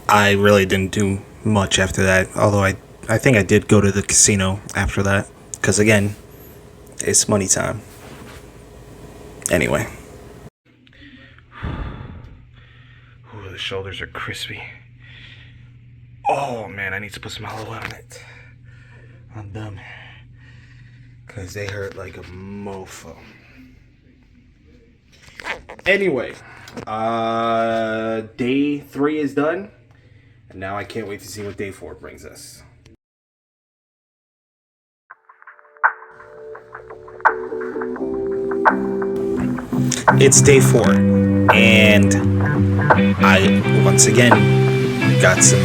I really didn't do much after that, although I think I did go to the casino after that, because again, it's money time. Anyway. Ooh, the shoulders are crispy. Oh man, I need to put some aloe on it. On them. Because they hurt like a mofo. Anyway, day 3 is done. And now I can't wait to see what day 4 brings us. It's day 4, and I once again got some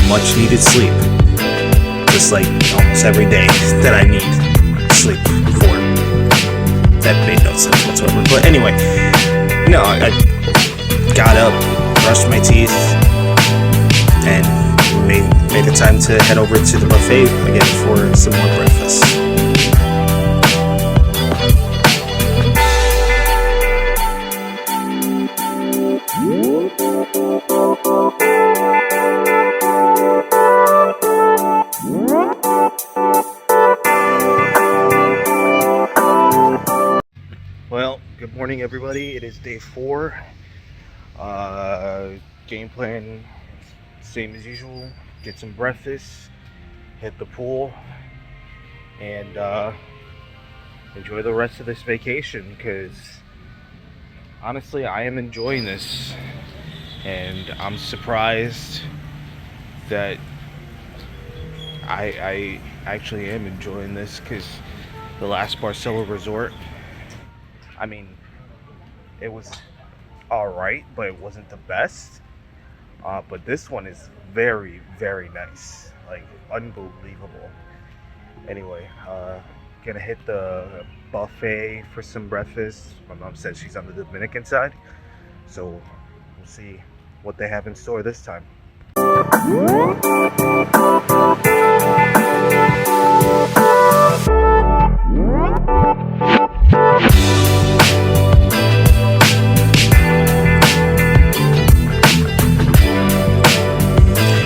much needed sleep, just like almost every day that I need sleep for. That made no sense whatsoever, but anyway, no, I got up, brushed my teeth, and made the time to head over to the buffet again for some more breakfast. Good morning, everybody. It is day 4. Game plan, same as usual. Get some breakfast, hit the pool, and enjoy the rest of this vacation, because honestly I am enjoying this, and I'm surprised that I actually am enjoying this, because the last Barcelona resort, I mean, it was alright, but it wasn't the best. But this one is very, very nice. Like, unbelievable. Anyway, gonna hit the buffet for some breakfast. My mom said she's on the Dominican side, so we'll see what they have in store this time.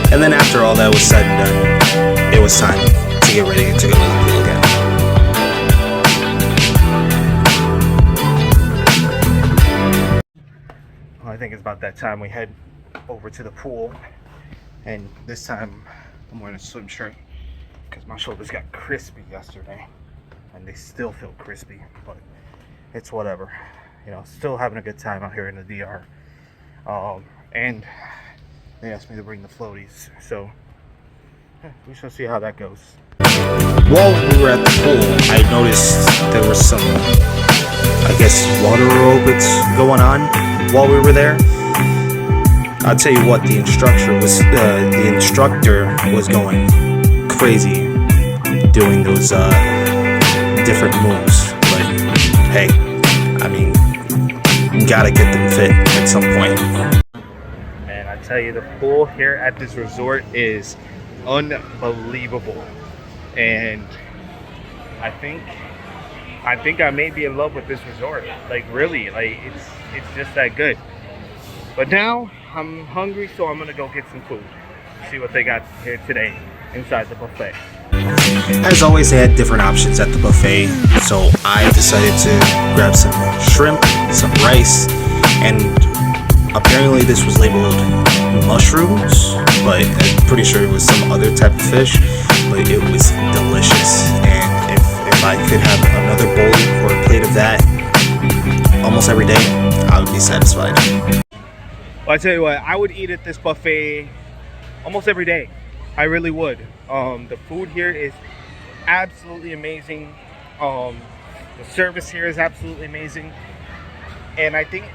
And then after all that was said and done, it was time to get ready to go to the pool again. Well, I think it's about that time we head over to the pool, and this time I'm wearing a swim shirt because my shoulders got crispy yesterday, and they still feel crispy, but it's whatever. You know, still having a good time out here in the DR. And they asked me to bring the floaties, so we shall see how that goes. While we were at the pool, I noticed there was some, I guess, water aerobics going on while we were there. I'll tell you what, the instructor was going crazy doing those different moves. But hey, I mean, you gotta get them fit at some point. And I tell you, the pool here at this resort is unbelievable, and I think I may be in love with this resort. Like, really, like it's just that good. But now I'm hungry, so I'm gonna go get some food. See what they got here today inside the buffet. As always, they had different options at the buffet, so I decided to grab some shrimp, some rice, and apparently this was labeled mushrooms, but I'm pretty sure it was some other type of fish, but it was delicious. And if I could have another bowl or a plate of that almost every day, I would be satisfied. Well, I tell you what, I would eat at this buffet almost every day. I really would. The food here is absolutely amazing. The service here is absolutely amazing, and I think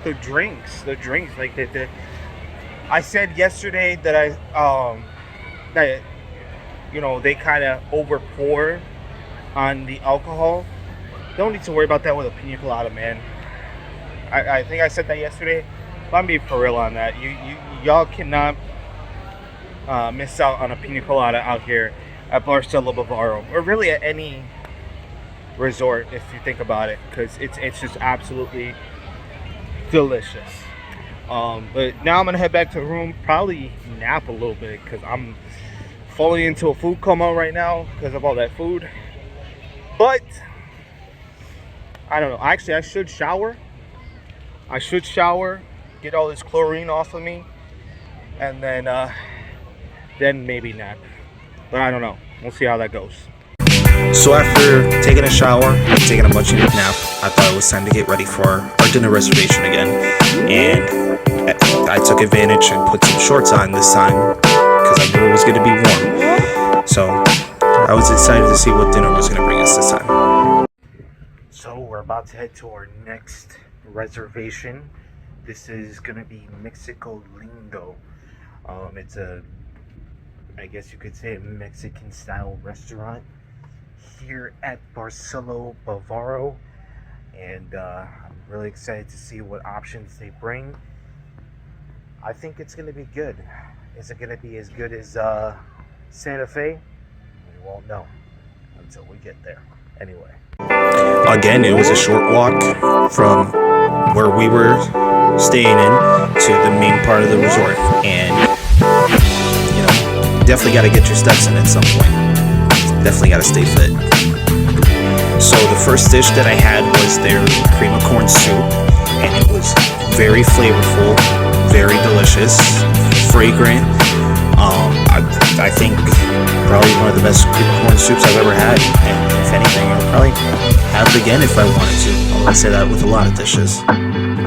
the drinks, like the I said yesterday that that, you know, they kind of over pour on the alcohol. Don't need to worry about that with a pina colada, man. I think I said that yesterday, but I'm being for real on that. Y'all cannot miss out on a pina colada out here at Barcelona Bavaro, or really at any resort if you think about it, because it's just absolutely delicious. But now I'm gonna head back to the room, probably nap a little bit, because I'm falling into a food coma right now because of all that food. But I don't know, actually I should shower, get all this chlorine off of me, and then maybe nap. But I don't know, we'll see how that goes. So after taking a shower and taking a much needed nap, I thought it was time to get ready for our dinner reservation again. And I took advantage and put some shorts on this time because I knew it was going to be warm. So I was excited to see what dinner was going to bring us this time. So we're about to head to our next reservation. This is going to be Mexico Lindo. It's a, I guess you could say, a Mexican style restaurant here at Barcelona Bavaro, and I'm really excited to see what options they bring. I think it's going to be good. Is it going to be as good as Santa Fe? We won't know until we get there. Anyway. Again, it was a short walk from where we were staying in to the main part of the resort, and you know, definitely got to get your steps in at some point. Definitely got to stay fit. So the first dish that I had was their cream of corn soup, and it was very flavorful, very delicious, fragrant. I think probably one of the best cream of corn soups I've ever had, and if anything, I'll probably have it again if I wanted to. I say that with a lot of dishes.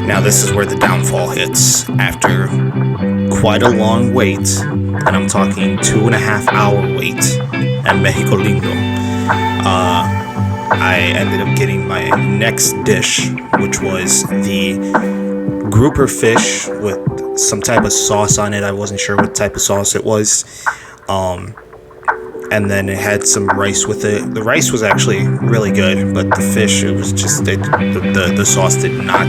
Now this is where the downfall hits. After quite a long wait, and I'm talking 2.5 hour wait at Mexico Lindo, I ended up getting my next dish, which was the grouper fish with some type of sauce on it. I wasn't sure what type of sauce it was. And then it had some rice with it. The rice was actually really good, but the fish, it was just the sauce did not,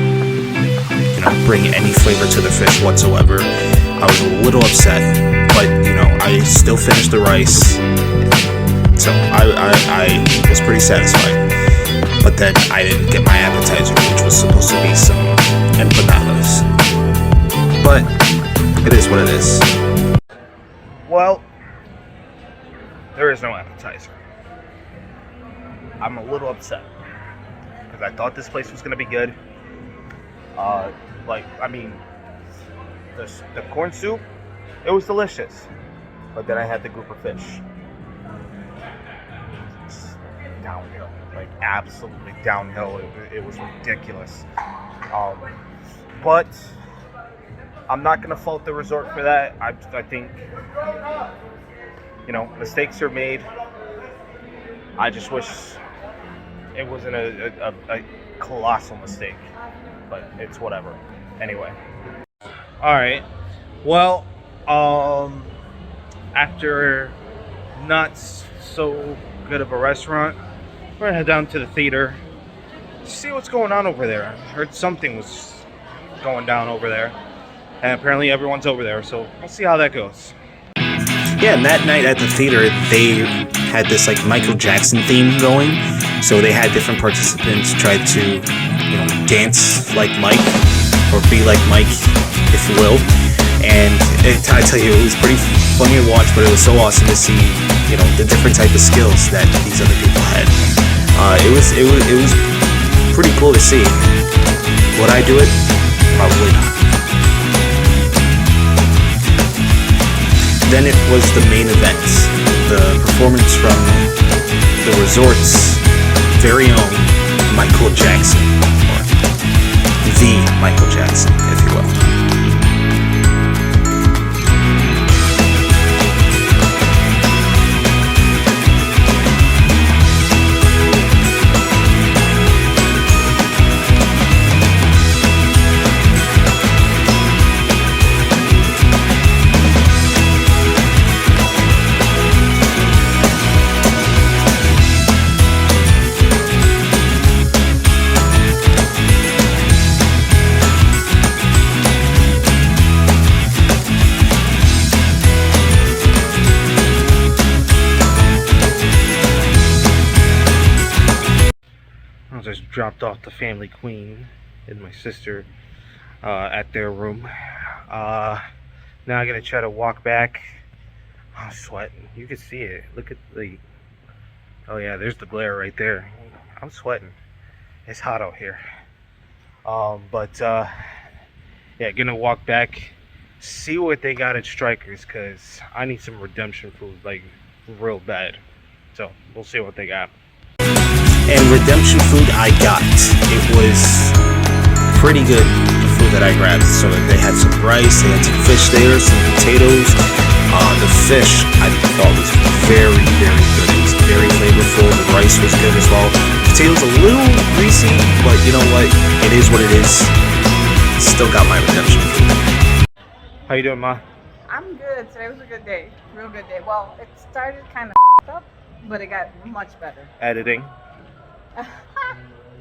bring any flavor to the fish whatsoever. I was a little upset, but I still finished the rice, so I was pretty satisfied. But then I didn't get my appetizer, which was supposed to be some empanadas. But it is what it is. Well, there is no appetizer. I'm a little upset because I thought this place was gonna be good. The corn soup, it was delicious, but then I had the grouper fish. It's downhill, like absolutely downhill. It was ridiculous. But I'm not gonna fault the resort for that. I think mistakes are made. I just wish it wasn't a colossal mistake, but it's whatever. Anyway. All right. Well, after not so good of a restaurant, we're gonna head down to the theater, see what's going on over there. I heard something was going down over there, and apparently everyone's over there, so we'll see how that goes. Yeah, and that night at the theater, they had this like Michael Jackson theme going. So they had different participants try to, dance like Mike, or be like Mike, if you will. And I tell you, it was pretty funny to watch, but it was so awesome to see, the different type of skills that these other people had. It was pretty cool to see. Would I do it? Probably not. Then it was the main event, the performance from the resort's very own Michael Jackson, or the Michael Jackson, if you will. Just dropped off the family queen and my sister at their room. Now I'm gonna try to walk back. I'm sweating. You can see it. Look at oh yeah, there's the glare right there. I'm sweating. It's hot out here. Yeah, gonna walk back, see what they got at Strikers, cause I need some redemption food, like real bad. So we'll see what they got. And redemption food I got. It was pretty good, the food that I grabbed. So they had some rice, they had some fish there, some potatoes. The fish I thought was very, very good. It was very flavorful. The rice was good as well. Potatoes a little greasy, but you know what? It is what it is. Still got my redemption food. How you doing, Ma? I'm good. Today was a good day. Real good day. Well, it started kind of up, but it got much better. Editing.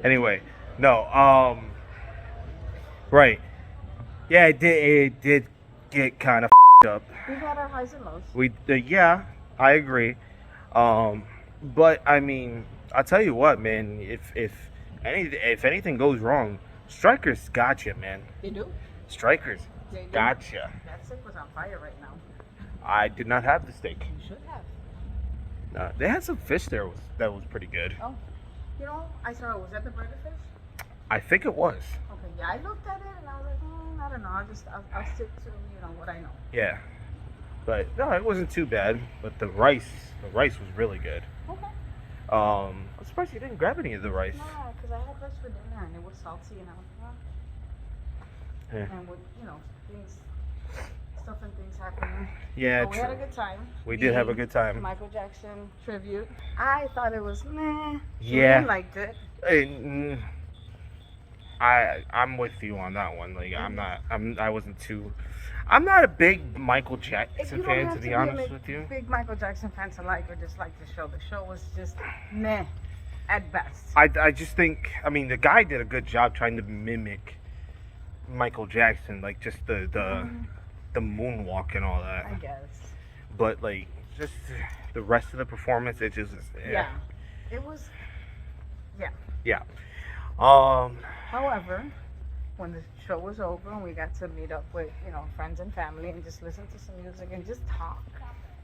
Anyway, no, right. Yeah, it did get kind of up. We've had our highs and lows. Yeah, I agree. But I mean, I'll tell you what, man. If anything goes wrong, Strikers got you, man. They do. Strikers They do. gotcha. That steak was on fire right now. I did not have the steak. You should have. They had some fish there that was pretty good. Oh. You know, I saw it. Was that the breaded fish? I think it was. Okay, yeah, I looked at it and I was like, I don't know. I'll stick to what I know. Yeah, but no, it wasn't too bad. But the rice was really good. Okay. I'm surprised you didn't grab any of the rice. Nah, because I had rice for dinner and it was salty and I was like, Yeah. and with stuff and things happening. Yeah, But we had a good time. We did have a good time. Michael Jackson tribute. I thought it was meh. Yeah. Julian liked it. I'm with you on that one. Like I'm not a big Michael Jackson fan, to be honest with you. Big Michael Jackson fan to like or dislike the show. The show was just meh at best. I just think, I mean, the guy did a good job trying to mimic Michael Jackson, like just the moonwalk and all that. I guess. But like just the rest of the performance, it just Yeah. It was. Yeah. Yeah. However, when the show was over and we got to meet up with friends and family and just listen to some music and just talk.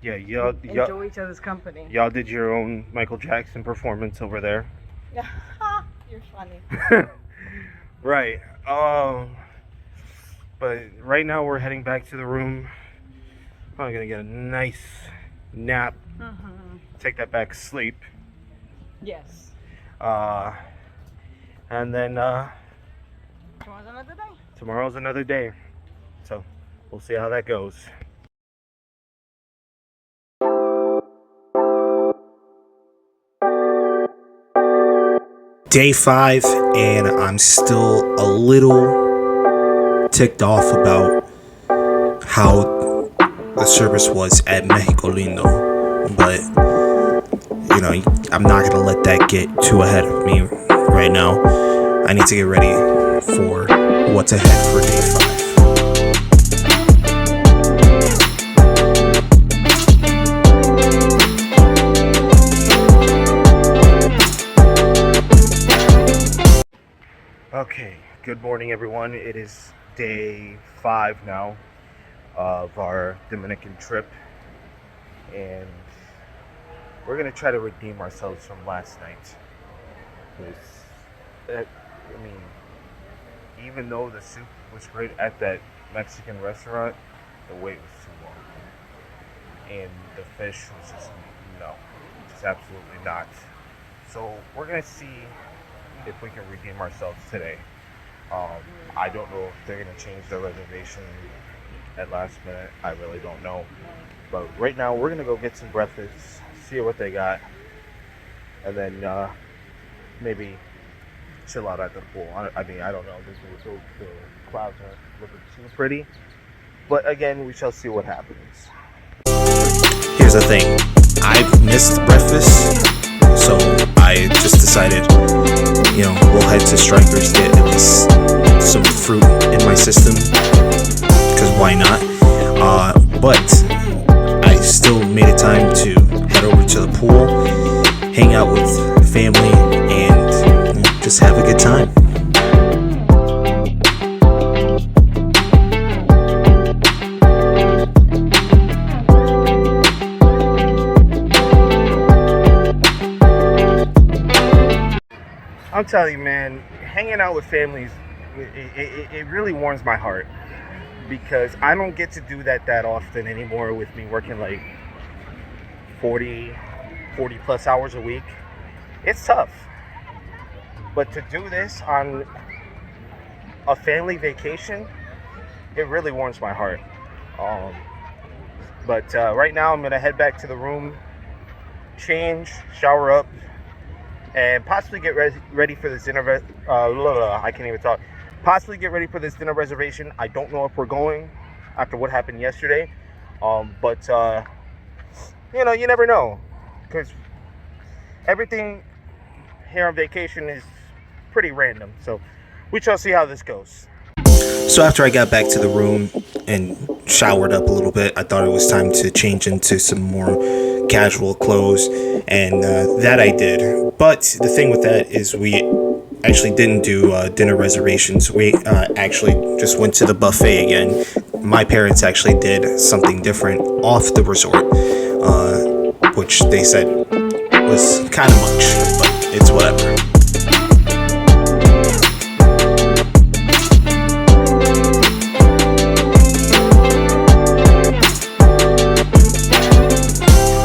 Yeah, y'all Enjoy each other's company. Y'all did your own Michael Jackson performance over there. Yeah. You're funny. Right. But right now we're heading back to the room. I'm gonna get a nice nap. Take that back to sleep. Yes. And then Tomorrow's another day. tomorrow's another day. So we'll see how that goes. Day 5, and I'm still a little ticked off about how the service was at Mexico Lindo. But, I'm not going to let that get too ahead of me right now. I need to get ready for what's ahead for Day 5. Okay, good morning everyone. It is day 5 now of our Dominican trip, and we're gonna try to redeem ourselves from last night. Even though the soup was great at that Mexican restaurant, the wait was too long, and the fish was just absolutely not. So we're gonna see if we can redeem ourselves today. I don't know if they're gonna change their reservation at last minute. I really don't know. But right now we're gonna go get some breakfast, see what they got, and then maybe chill out at the pool. I don't know. The clouds aren't looking too pretty. But again, we shall see what happens. Here's the thing. I've missed breakfast, so I just decided, we'll head to Strikers, get at least some fruit in my system, because why not? But I still made it time to head over to the pool, hang out with family, and just have a good time. I'm telling you, man, hanging out with families, it really warms my heart, because I don't get to do that often anymore with me working like 40 plus hours a week. It's tough. But to do this on a family vacation, it really warms my heart. But right now I'm going to head back to the room, change, shower up, and possibly get ready for this dinner. I can't even talk. Possibly get ready for this dinner reservation. I don't know if we're going after what happened yesterday. But you never know, because everything here on vacation is pretty random. So we shall see how this goes. So after I got back to the room and showered up a little bit, I thought it was time to change into some more casual clothes, and that I did. But the thing with that is we actually didn't do dinner reservations. We actually just went to the buffet again. My parents actually did something different off the resort, which they said was kind of much, but it's whatever.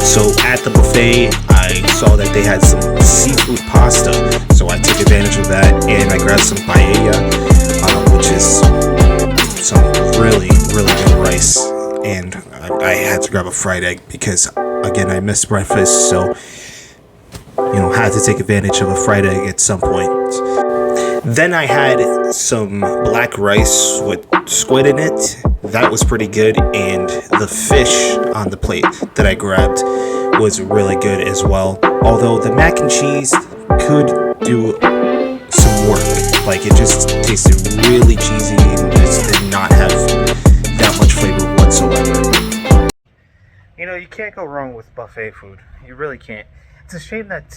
So at the buffet, I saw that they had some seafood pasta, so I took advantage of that, and I grabbed some paella, which is some really good rice, and I had to grab a fried egg because, again, I missed breakfast, so had to take advantage of a fried egg at some point. Then I had some black rice with squid in it. That was pretty good, and the fish on the plate that I grabbed was really good as well. Although the mac and cheese could do some work. Like, it just tasted really cheesy and just did not have that much flavor whatsoever. You can't go wrong with buffet food. You really can't. It's a shame that,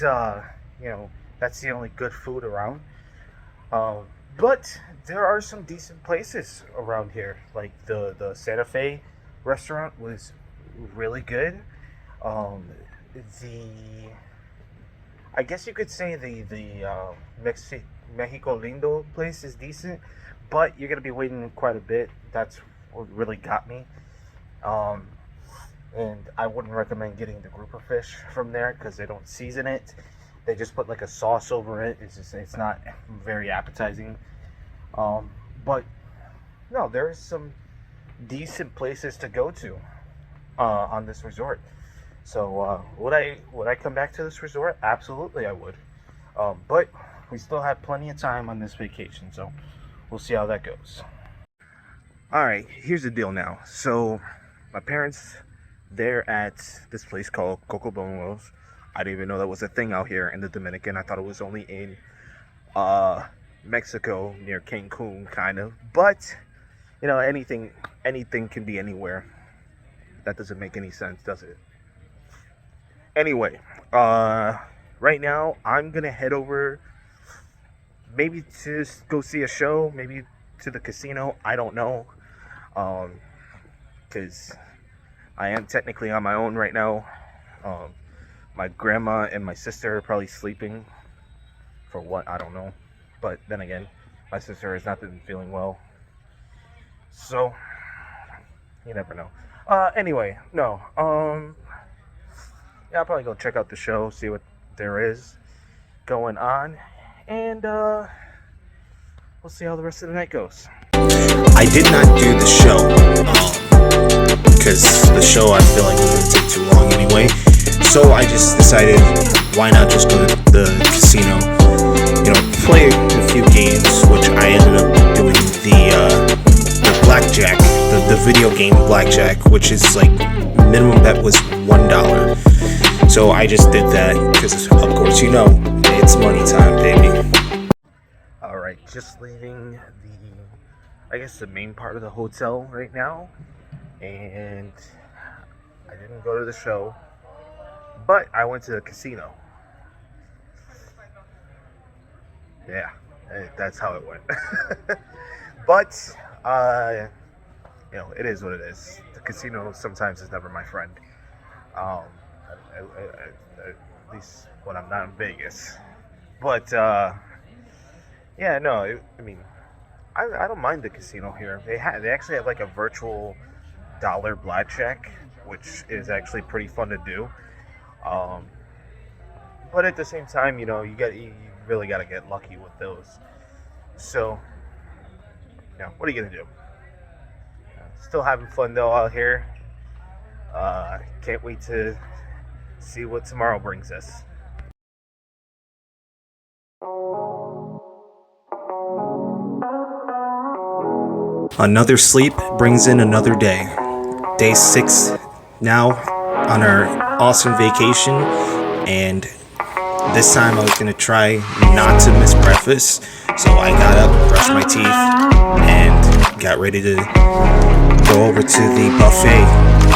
that's the only good food around. But there are some decent places around here. Like the Santa Fe restaurant was really good. I guess you could say the Mexico Lindo place is decent, but you're gonna be waiting quite a bit. That's what really got me. And I wouldn't recommend getting the grouper fish from there because they don't season it. They just put like a sauce over it. It's not very appetizing. But no, there's some decent places to go to on this resort. So would I come back to this resort? Absolutely, I would. But we still have plenty of time on this vacation, so we'll see how that goes. All right, here's the deal now. So my parents, they're at this place called Coco Bonos. I didn't even know that was a thing out here in the Dominican. I thought it was only in Mexico near Cancun, kind of. But anything can be anywhere. That doesn't make any sense, does it? Anyway, right now I'm gonna head over, maybe to go see a show, maybe to the casino. I don't know, because I am technically on my own right now. My grandma and my sister are probably sleeping. For what? I don't know. But then again, my sister has not been feeling well. So, you never know. Anyway, no. Yeah, I'll probably go check out the show, see what there is going on. And, we'll see how the rest of the night goes. I did not do the show, because the show I feel like was going to take too long anyway. So I just decided, why not just go to the casino, play a few games, which I ended up doing the blackjack, the video game blackjack, which is like minimum bet was $1. So I just did that because, of course, it's money time, baby. All right, just leaving the main part of the hotel right now, and I didn't go to the show. But I went to the casino. Yeah, that's how it went. But, it is what it is. The casino sometimes is never my friend. At least when I'm not in Vegas. But, yeah, no, I don't mind the casino here. They actually have like a virtual dollar blackjack, which is actually pretty fun to do. But at the same time, you really got to get lucky with those. So, what are you gonna do? Still having fun though out here. Can't wait to see what tomorrow brings us. Another sleep brings in another day. Day 6 now on our awesome vacation, and this time I was going to try not to miss breakfast. So I got up, brushed my teeth, and got ready to go over to the buffet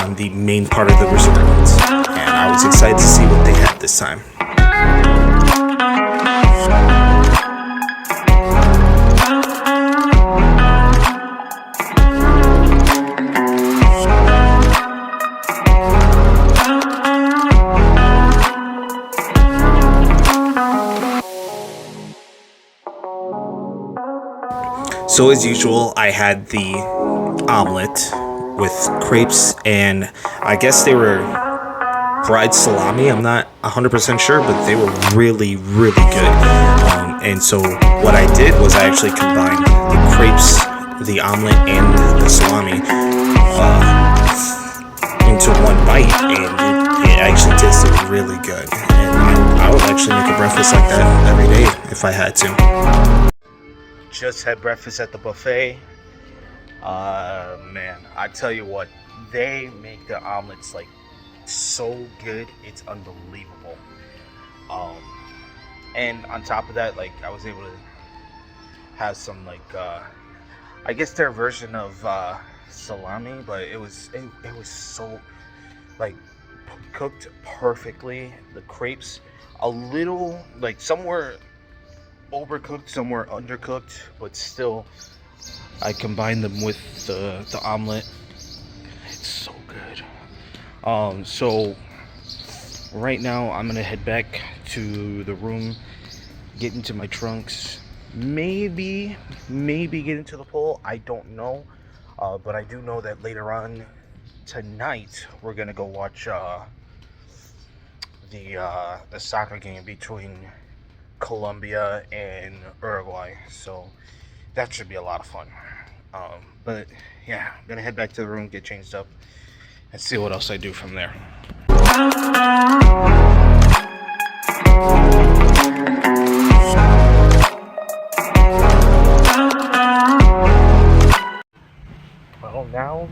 on the main part of the resort. And I was excited to see what they had this time. So as usual, I had the omelet with crepes, and I guess they were fried salami. I'm not 100% sure, but they were really, really good. And so what I did was I actually combined the crepes, the omelet, and the salami into one bite, and it actually tasted really good. And I would actually make a breakfast like that every day if I had to. Just had breakfast at the buffet. Man, I tell you what, they make the omelets like so good, it's unbelievable. And on top of that, like I was able to have some like I guess their version of salami, but it was so like cooked perfectly. The crepes a little like somewhere overcooked, somewhere undercooked, but still I combined them with the omelet. It's so good. So right now I'm gonna head back to the room, get into my trunks, maybe get into the pool. I don't know, but I do know that later on tonight we're gonna go watch the soccer game between Colombia and Uruguay. So that should be a lot of fun. But yeah, I'm gonna head back to the room, get changed up, and see what else I do from there. Well, now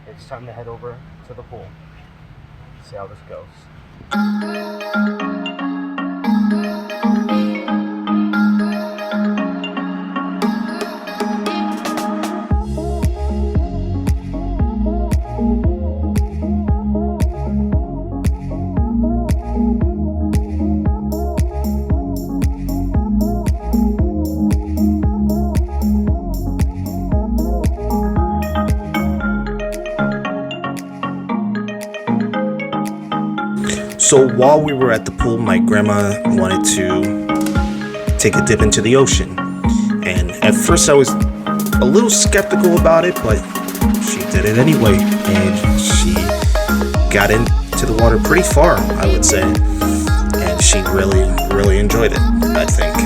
it's time to head over to the pool. See how this goes. So while we were at the pool, my grandma wanted to take a dip into the ocean. And at first I was a little skeptical about it, but she did it anyway. And she got into the water pretty far, I would say. And she really, really enjoyed it, I think.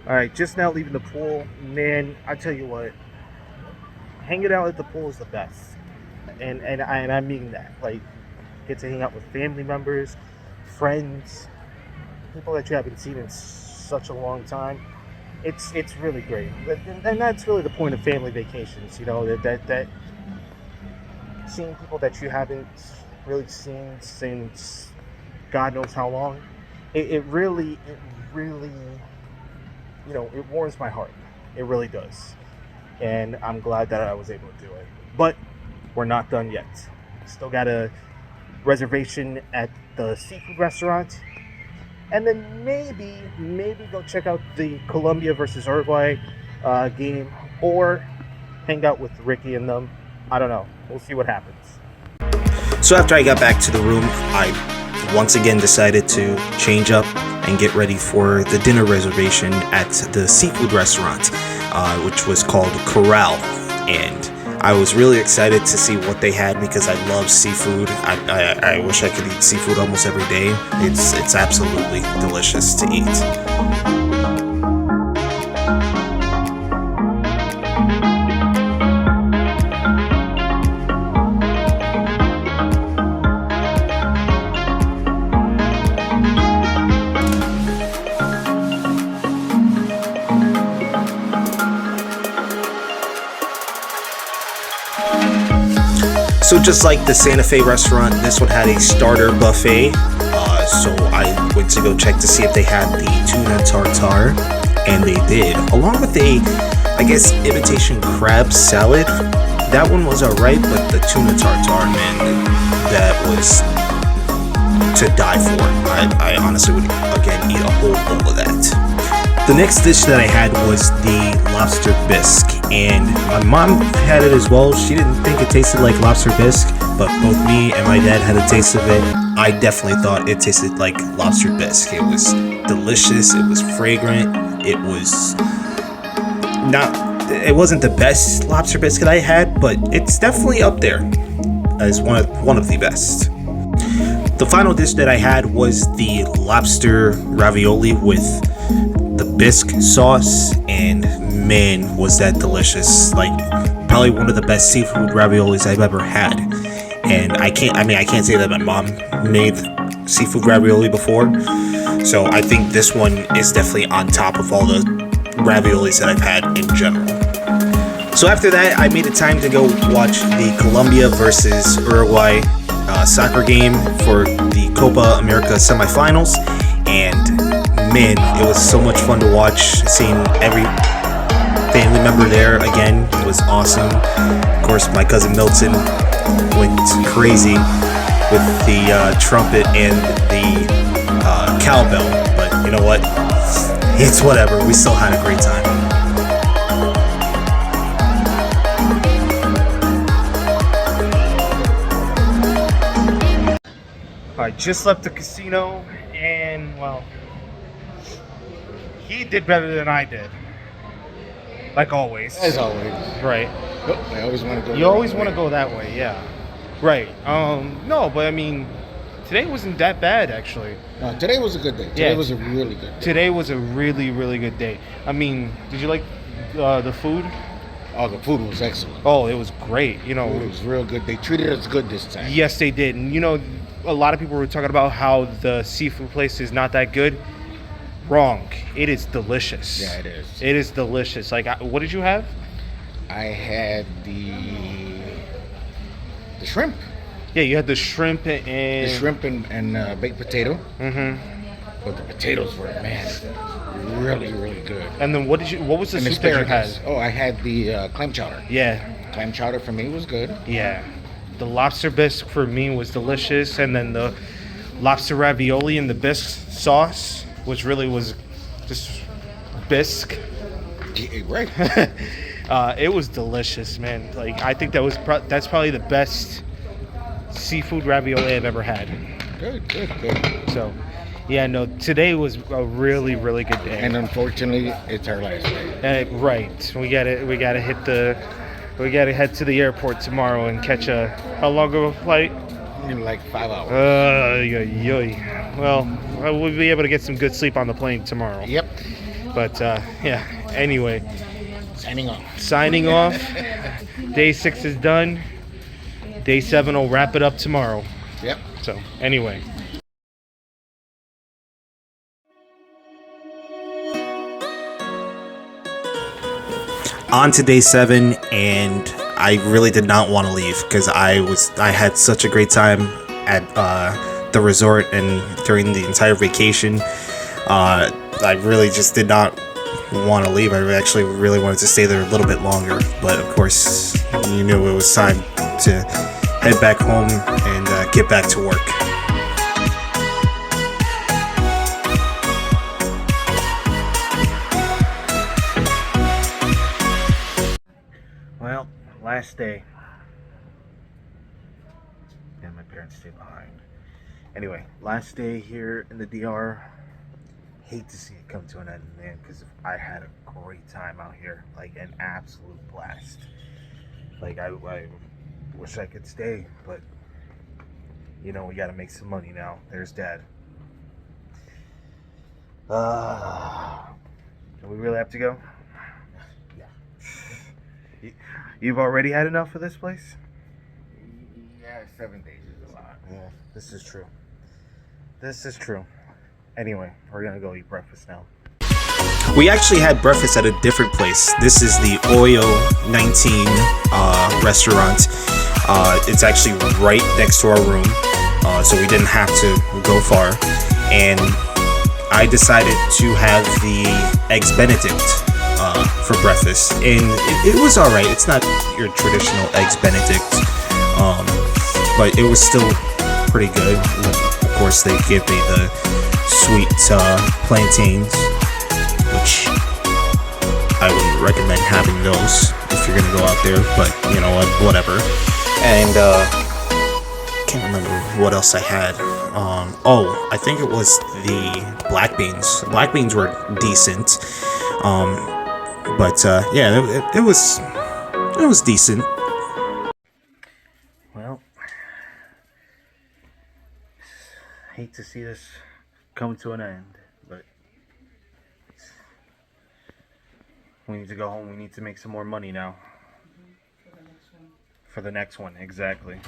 Alright, just now leaving the pool. Man, I tell you what, hanging out at the pool is the best. And I mean that. Like, get to hang out with family members, friends, people that you haven't seen in such a long time. It's really great. And that's really the point of family vacations, you know, that seeing people that you haven't really seen since God knows how long. It really you know, it warms my heart. It really does. And I'm glad that I was able to do it. But we're not done yet. Still got a reservation at the seafood restaurant. And then maybe go check out the Colombia versus Uruguay game, or hang out with Ricky and them. I don't know. We'll see what happens. So after I got back to the room, I once again decided to change up and get ready for the dinner reservation at the seafood restaurant, which was called Corral. And I was really excited to see what they had because I love seafood. I wish I could eat seafood almost every day. It's absolutely delicious to eat. So just like the Santa Fe restaurant, this one had a starter buffet. So I went to go check to see if they had the tuna tartare, and they did, along with a, I guess, imitation crab salad. That one was alright, but the tuna tartare, man, that was to die for. I honestly would, again, eat a whole bowl of that. The next dish that I had was the lobster bisque, and my mom had it as well. She didn't think it tasted like lobster bisque, but both me and my dad had a taste of it. I definitely thought it tasted like lobster bisque. It was delicious, it was fragrant, it wasn't the best lobster biscuit I had, but it's definitely up there as one of the best. The final dish that I had was the lobster ravioli with the bisque sauce, and man, was that delicious. Like, probably one of the best seafood raviolis I've ever had. And I can't say that my mom made seafood ravioli before, so I think this one is definitely on top of all the raviolis that I've had in general. So after that, I made it time to go watch the Colombia versus Uruguay soccer game for the Copa America semifinals, and man, it was so much fun to watch. Seeing every family member there again, it was awesome. Of course, my cousin Milton went crazy with the trumpet and the cowbell, but you know what? It's whatever. We still had a great time. I just left the casino, and well, he did better than I did. Like always. As always. Right. I always want to go. You always want to go that way, yeah. Right. No, but I mean, today wasn't that bad actually. Today was a good day. Today was a really good day. Today was a really, really good day. I mean, did you like the food? Oh, the food was excellent. Oh, it was great. You know, It was real good. They treated us good this time. yes, they did. And you know, a lot of people were talking about how the seafood place is not that good. Wrong. It is delicious. Yeah, it is. It is delicious. Like, what did you have? I had the shrimp. Yeah, you had the shrimp and The shrimp and baked potato. Mm-hmm. But the potatoes were, man, really, really good. And then what was the And soup that you asparagus. had? Oh, I had the clam chowder. Yeah. Clam chowder for me was good. Yeah. The lobster bisque for me was delicious, and then the lobster ravioli and the bisque sauce, which really was just bisque. Yeah, right. It was delicious, man. Like, I think that's probably the best seafood ravioli I've ever had. Good, good, good. So, yeah, no, today was a really, really good day. And unfortunately, it's our last day. Right, we gotta head to the airport tomorrow and catch how long of a flight? In like 5 hours. Well, we'll be able to get some good sleep on the plane tomorrow. Yep. But yeah, anyway, Signing off. Day 6 is done. Day 7 will wrap it up tomorrow. Yep. So anyway. On to day 7, and I really did not want to leave because I had such a great time at the resort and during the entire vacation. I really just did not want to leave. I actually really wanted to stay there a little bit longer, but of course you knew it was time to head back home and get back to work. Well, last day. And my parents stayed behind. Anyway, last day here in the DR. Hate to see it come to an end, man, because I had a great time out here. Like, an absolute blast. Like, I wish I could stay, but, you know, we gotta make some money now. There's Dad. Do we really have to go? You've already had enough of this place? Yeah, 7 days is a lot. Yeah, this is true. This is true. Anyway, we're gonna go eat breakfast now. We actually had breakfast at a different place. This is the Oyo 19 restaurant. It's actually right next to our room, so we didn't have to go far. And I decided to have the Eggs Benedict for breakfast, and it was all right. It's not your traditional Eggs Benedict, but it was still pretty good. Of course, they give me the sweet plantains, which I wouldn't recommend having those if you're gonna go out there, but you know what, whatever. And can't remember what else I had. Oh, I think it was the black beans. The black beans were decent, but yeah, it was decent. Well, hate to see this come to an end, but we need to go home. We need to make some more money now. For the next one, exactly.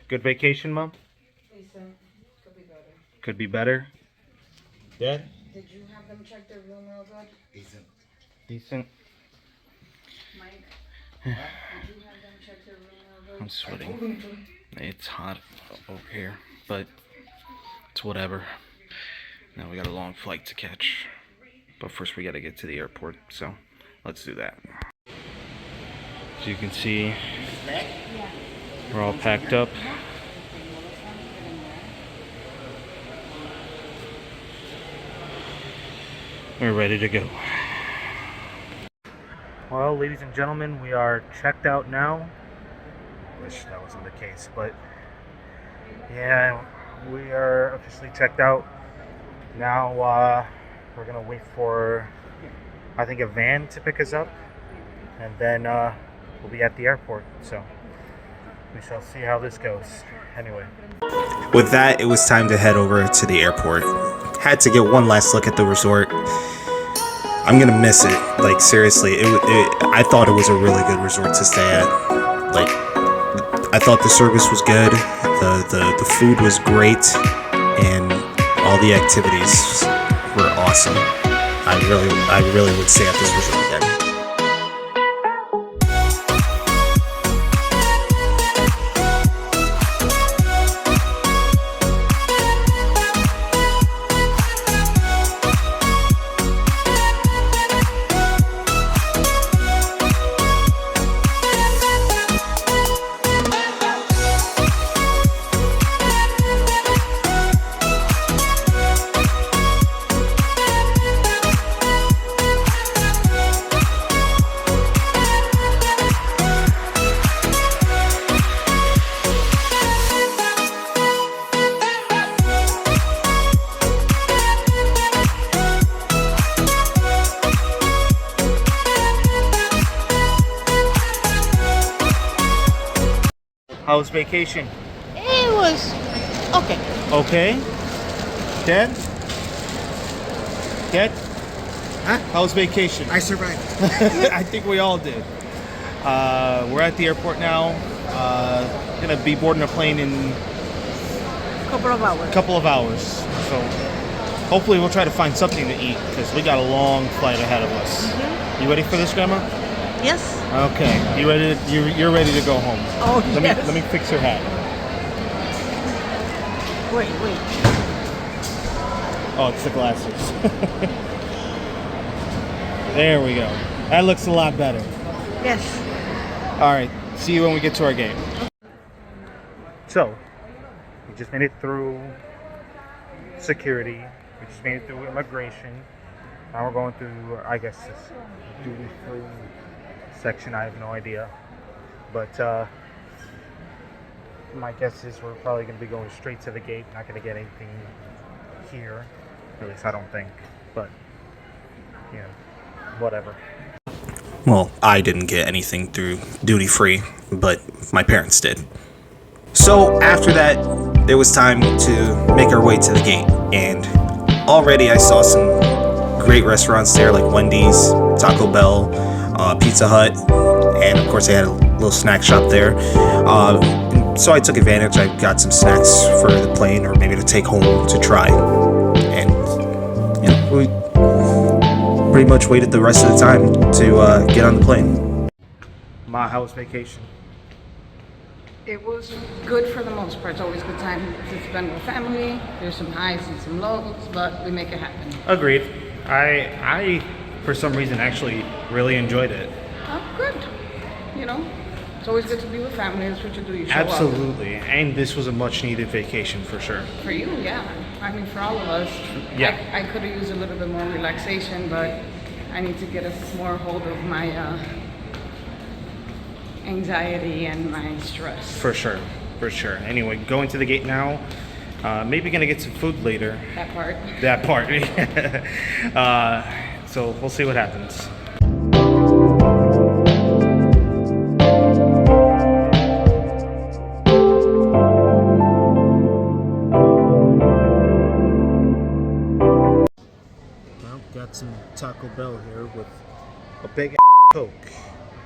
Good vacation, Mom? Decent. Could be better. Could be better. Dad? Did you have them check their room real good? Decent. Decent. Mike? Did you have them check their room real good? I'm sweating. It's hot over here, but it's whatever. Now we got a long flight to catch. But first we gotta get to the airport, so let's do that. As you can see, we're all packed up. We're ready to go. Well, ladies and gentlemen, we are checked out now. Wish that wasn't the case, but yeah, we are officially checked out. Now we're gonna wait for, I think, a van to pick us up, and then we'll be at the airport. So we shall see how this goes. Anyway. With that, it was time to head over to the airport. Had to get one last look at the resort. I'm gonna miss it. Like, seriously, I thought it was a really good resort to stay at. Like, I thought the service was good, the food was great, and all the activities were awesome. I really would stay at this resort again. How was vacation? It was okay. Okay. Dad? Dad? Huh? How was vacation? I survived. I think we all did. We're at the airport now. Gonna be boarding a plane in a couple of hours. So hopefully we'll try to find something to eat because we got a long flight ahead of us. Mm-hmm. You ready for this, Grandma? Yes. Okay. You ready? You're ready to go home. Oh, Let me fix your hat. Wait. Oh, it's the glasses. There we go. That looks a lot better. Yes. All right. See you when we get to our gate. So, we just made it through security. We just made it through immigration. Now we're going through, I guess, this duty-free section. I have no idea. But my guess is we're probably going to be going straight to the gate. Not going to get anything here. At least I don't think. But, yeah, whatever. Well, I didn't get anything through duty free, but my parents did. So after that, it was time to make our way to the gate, and already I saw some great restaurants there, like Wendy's, Taco Bell, Pizza Hut, and of course they had a little snack shop there. So I took advantage. I got some snacks for the plane, or maybe to take home to try, and we pretty much waited the rest of the time to get on the plane. My house vacation. It was good for the most part. It's always a good time to spend with family. There's some highs and some lows, but we make it happen. Agreed. I for some reason actually really enjoyed it. Oh, good. You know, it's always good to be with family. That's what you do. You show Absolutely. And this was a much needed vacation for sure. up. For you, yeah. I mean, for all of us. Yeah. I could have used a little bit more relaxation, but I need to get a more hold of my anxiety and my stress. For sure. For sure. Anyway, going to the gate now. Maybe gonna get some food later. That part. That part. So we'll see what happens. Well, got some Taco Bell here with a big Coke.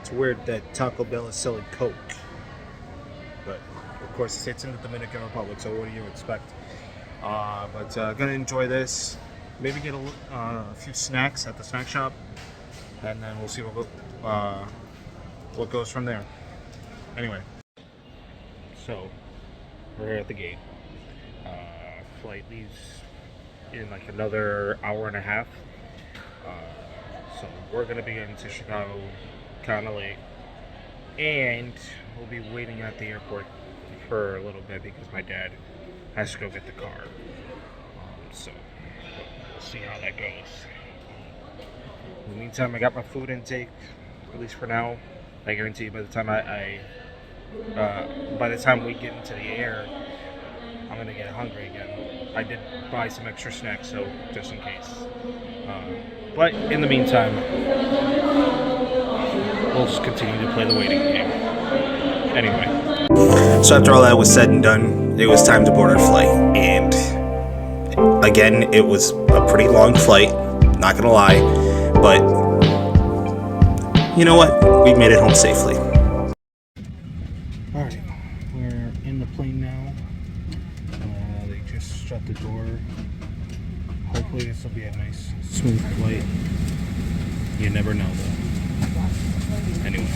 It's weird that Taco Bell is selling Coke. But of course it's in the Dominican Republic, so what do you expect? But gonna enjoy this. Maybe get a few snacks at the snack shop, and then we'll see what goes from there. Anyway, so we're here at the gate. Flight leaves in like another hour and a half. So we're gonna be getting to Chicago kind of late, and we'll be waiting at the airport for a little bit because my dad has to go get the car. So we'll see how that goes. In the meantime, I got my food intake, at least for now. I guarantee you, by the time by the time we get into the air, I'm gonna get hungry again. I did buy some extra snacks, so just in case. But in the meantime, we'll just continue to play the waiting game. Anyway. So after all that was said and done, it was time to board our flight. And again, it was a pretty long flight, not gonna lie. But you know what? We made it home safely. Alright, we're in the plane now. They just shut the door. Hopefully this will be a nice, smooth flight. You never know though. Anyway.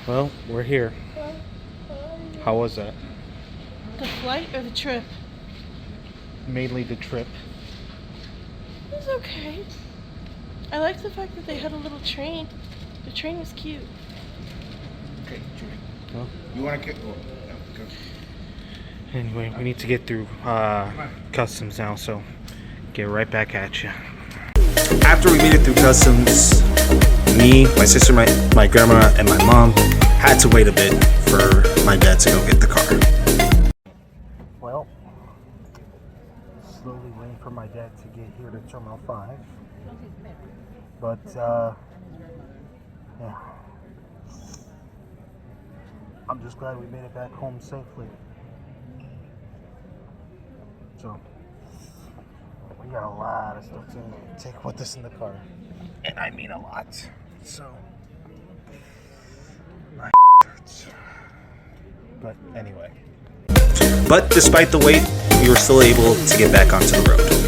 Well, we're here. How was that? The flight or the trip? Mainly the trip. It was okay. I liked the fact that they had a little train. The train was cute. Okay, Judy. Huh? You want to get? Oh, no, go. Anyway, we need to get through customs now, so get right back at you. After we made it through customs, me, my sister, my grandma, and my mom had to wait a bit for my dad to go get the car. Well, slowly waiting for my dad to get here to Terminal 5. But, yeah. I'm just glad we made it back home safely. So, we got a lot of stuff to take with us in the car. And I mean a lot. So, my hurts. But anyway. But despite the wait, we were still able to get back onto the road.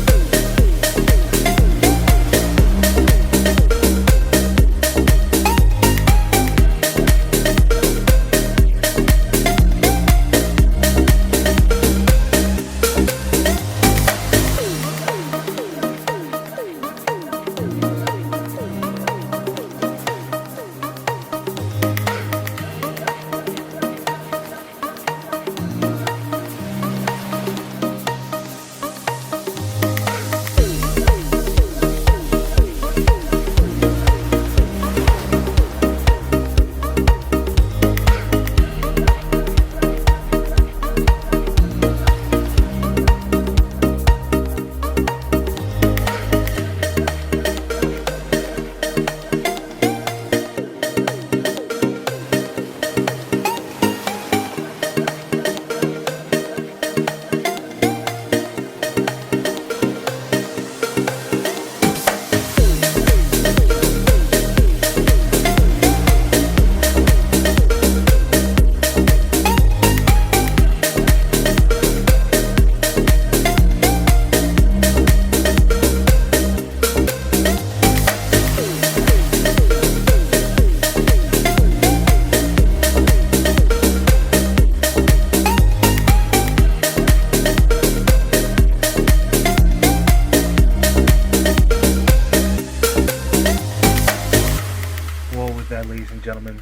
Ladies and gentlemen,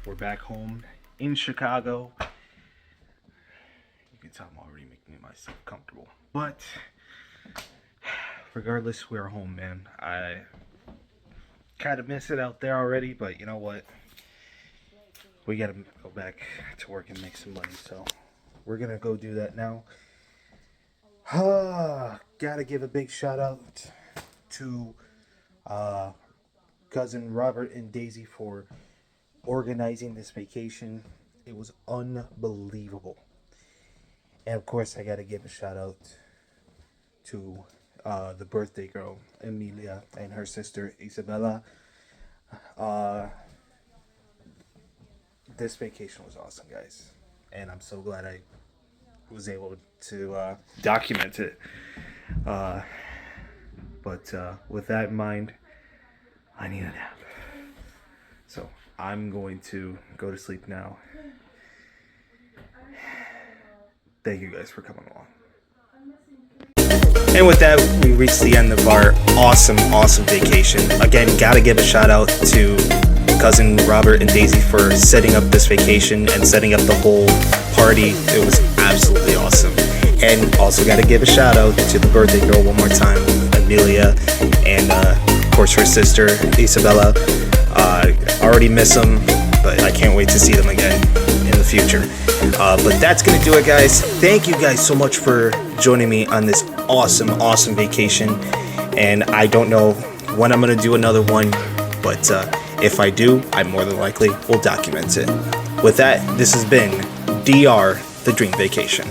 we're back home in Chicago. You can tell I'm already making myself comfortable, but regardless, we're home, man. I kind of miss it out there already, but you know what? We gotta go back to work and make some money, so we're gonna go do that now. Gotta give a big shout out to cousin Robert and Daisy for organizing this vacation. It was unbelievable. And of course, I gotta give a shout out to the birthday girl, Emilia, and her sister, Isabella. This vacation was awesome, guys. And I'm so glad I was able to document it. But with that in mind, I need a nap. So I'm going to go to sleep now. Thank you guys for coming along. And with that, we reached the end of our awesome vacation. Again, gotta give a shout out to cousin Robert and Daisy for setting up this vacation and setting up the whole party. It was absolutely awesome. And also gotta give a shout out to the birthday girl one more time, Amelia, and of course her sister, Isabella. Already miss them, but I can't wait to see them again in the future. But that's gonna do it, guys. Thank you guys so much for joining me on this awesome vacation. And I don't know when I'm gonna do another one, but if I do, I more than likely will document it. With that, this has been DR, the Dream Vacation.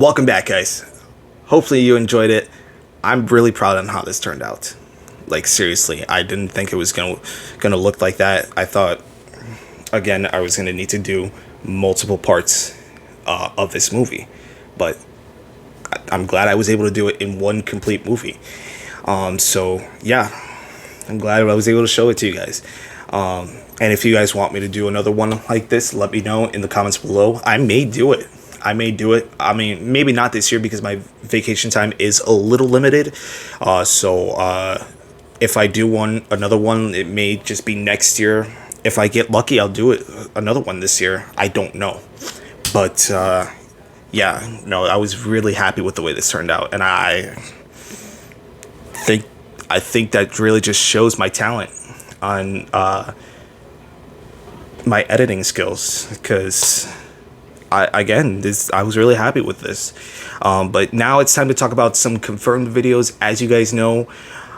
welcome back, guys. Hopefully you enjoyed it. I'm really proud on how this turned out. Like, seriously, I didn't think it was gonna look like that. I thought, again, I was gonna need to do multiple parts of this movie, but I'm glad I was able to do it in one complete movie. So yeah, I'm glad I was able to show it to you guys. And if you guys want me to do another one like this, let me know in the comments below. I may do it. I mean, maybe not this year because my vacation time is a little limited. So if I do another one, it may just be next year. If I get lucky, I'll do another one this year. I don't know. But yeah, no, I was really happy with the way this turned out. And I think that really just shows my talent on my editing skills, because I was really happy with this. But now it's time to talk about some confirmed videos. As you guys know,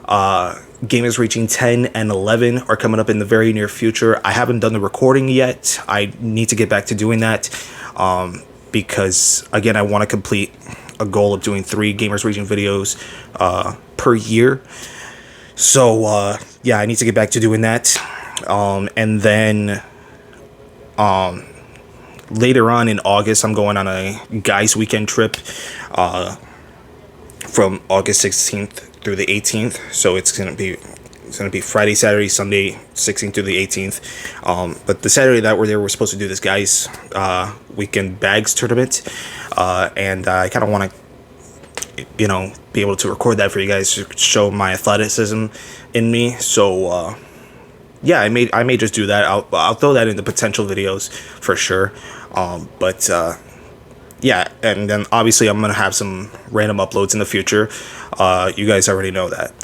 Gamers Reaching 10 and 11 are coming up in the very near future. I haven't done the recording yet. I need to get back to doing that, because again, I want to complete a goal of doing 3 Gamers Reaching videos per year. So yeah, I need to get back to doing that. And then later on in August, I'm going on a guys weekend trip from August 16th through the 18th. So it's gonna be Friday, Saturday, Sunday, 16th through the 18th. But the Saturday that we're there, we're supposed to do this guys weekend bags tournament, and I kind of want to, you know, be able to record that for you guys to show my athleticism in me. So yeah, I may just do that. I'll throw that in the potential videos for sure. But yeah, and then obviously I'm gonna have some random uploads in the future. You guys already know that.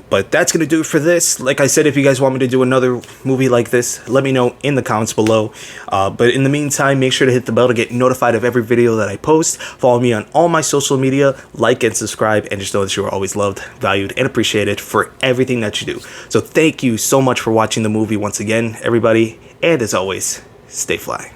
But that's gonna do it for this. Like I said, if you guys want me to do another movie like this, let me know in the comments below. But in the meantime, make sure to hit the bell to get notified of every video that I post. Follow me on all my social media, like and subscribe, and just know that you are always loved, valued, and appreciated for everything that you do. So thank you so much for watching the movie once again, everybody, and as always, stay fly.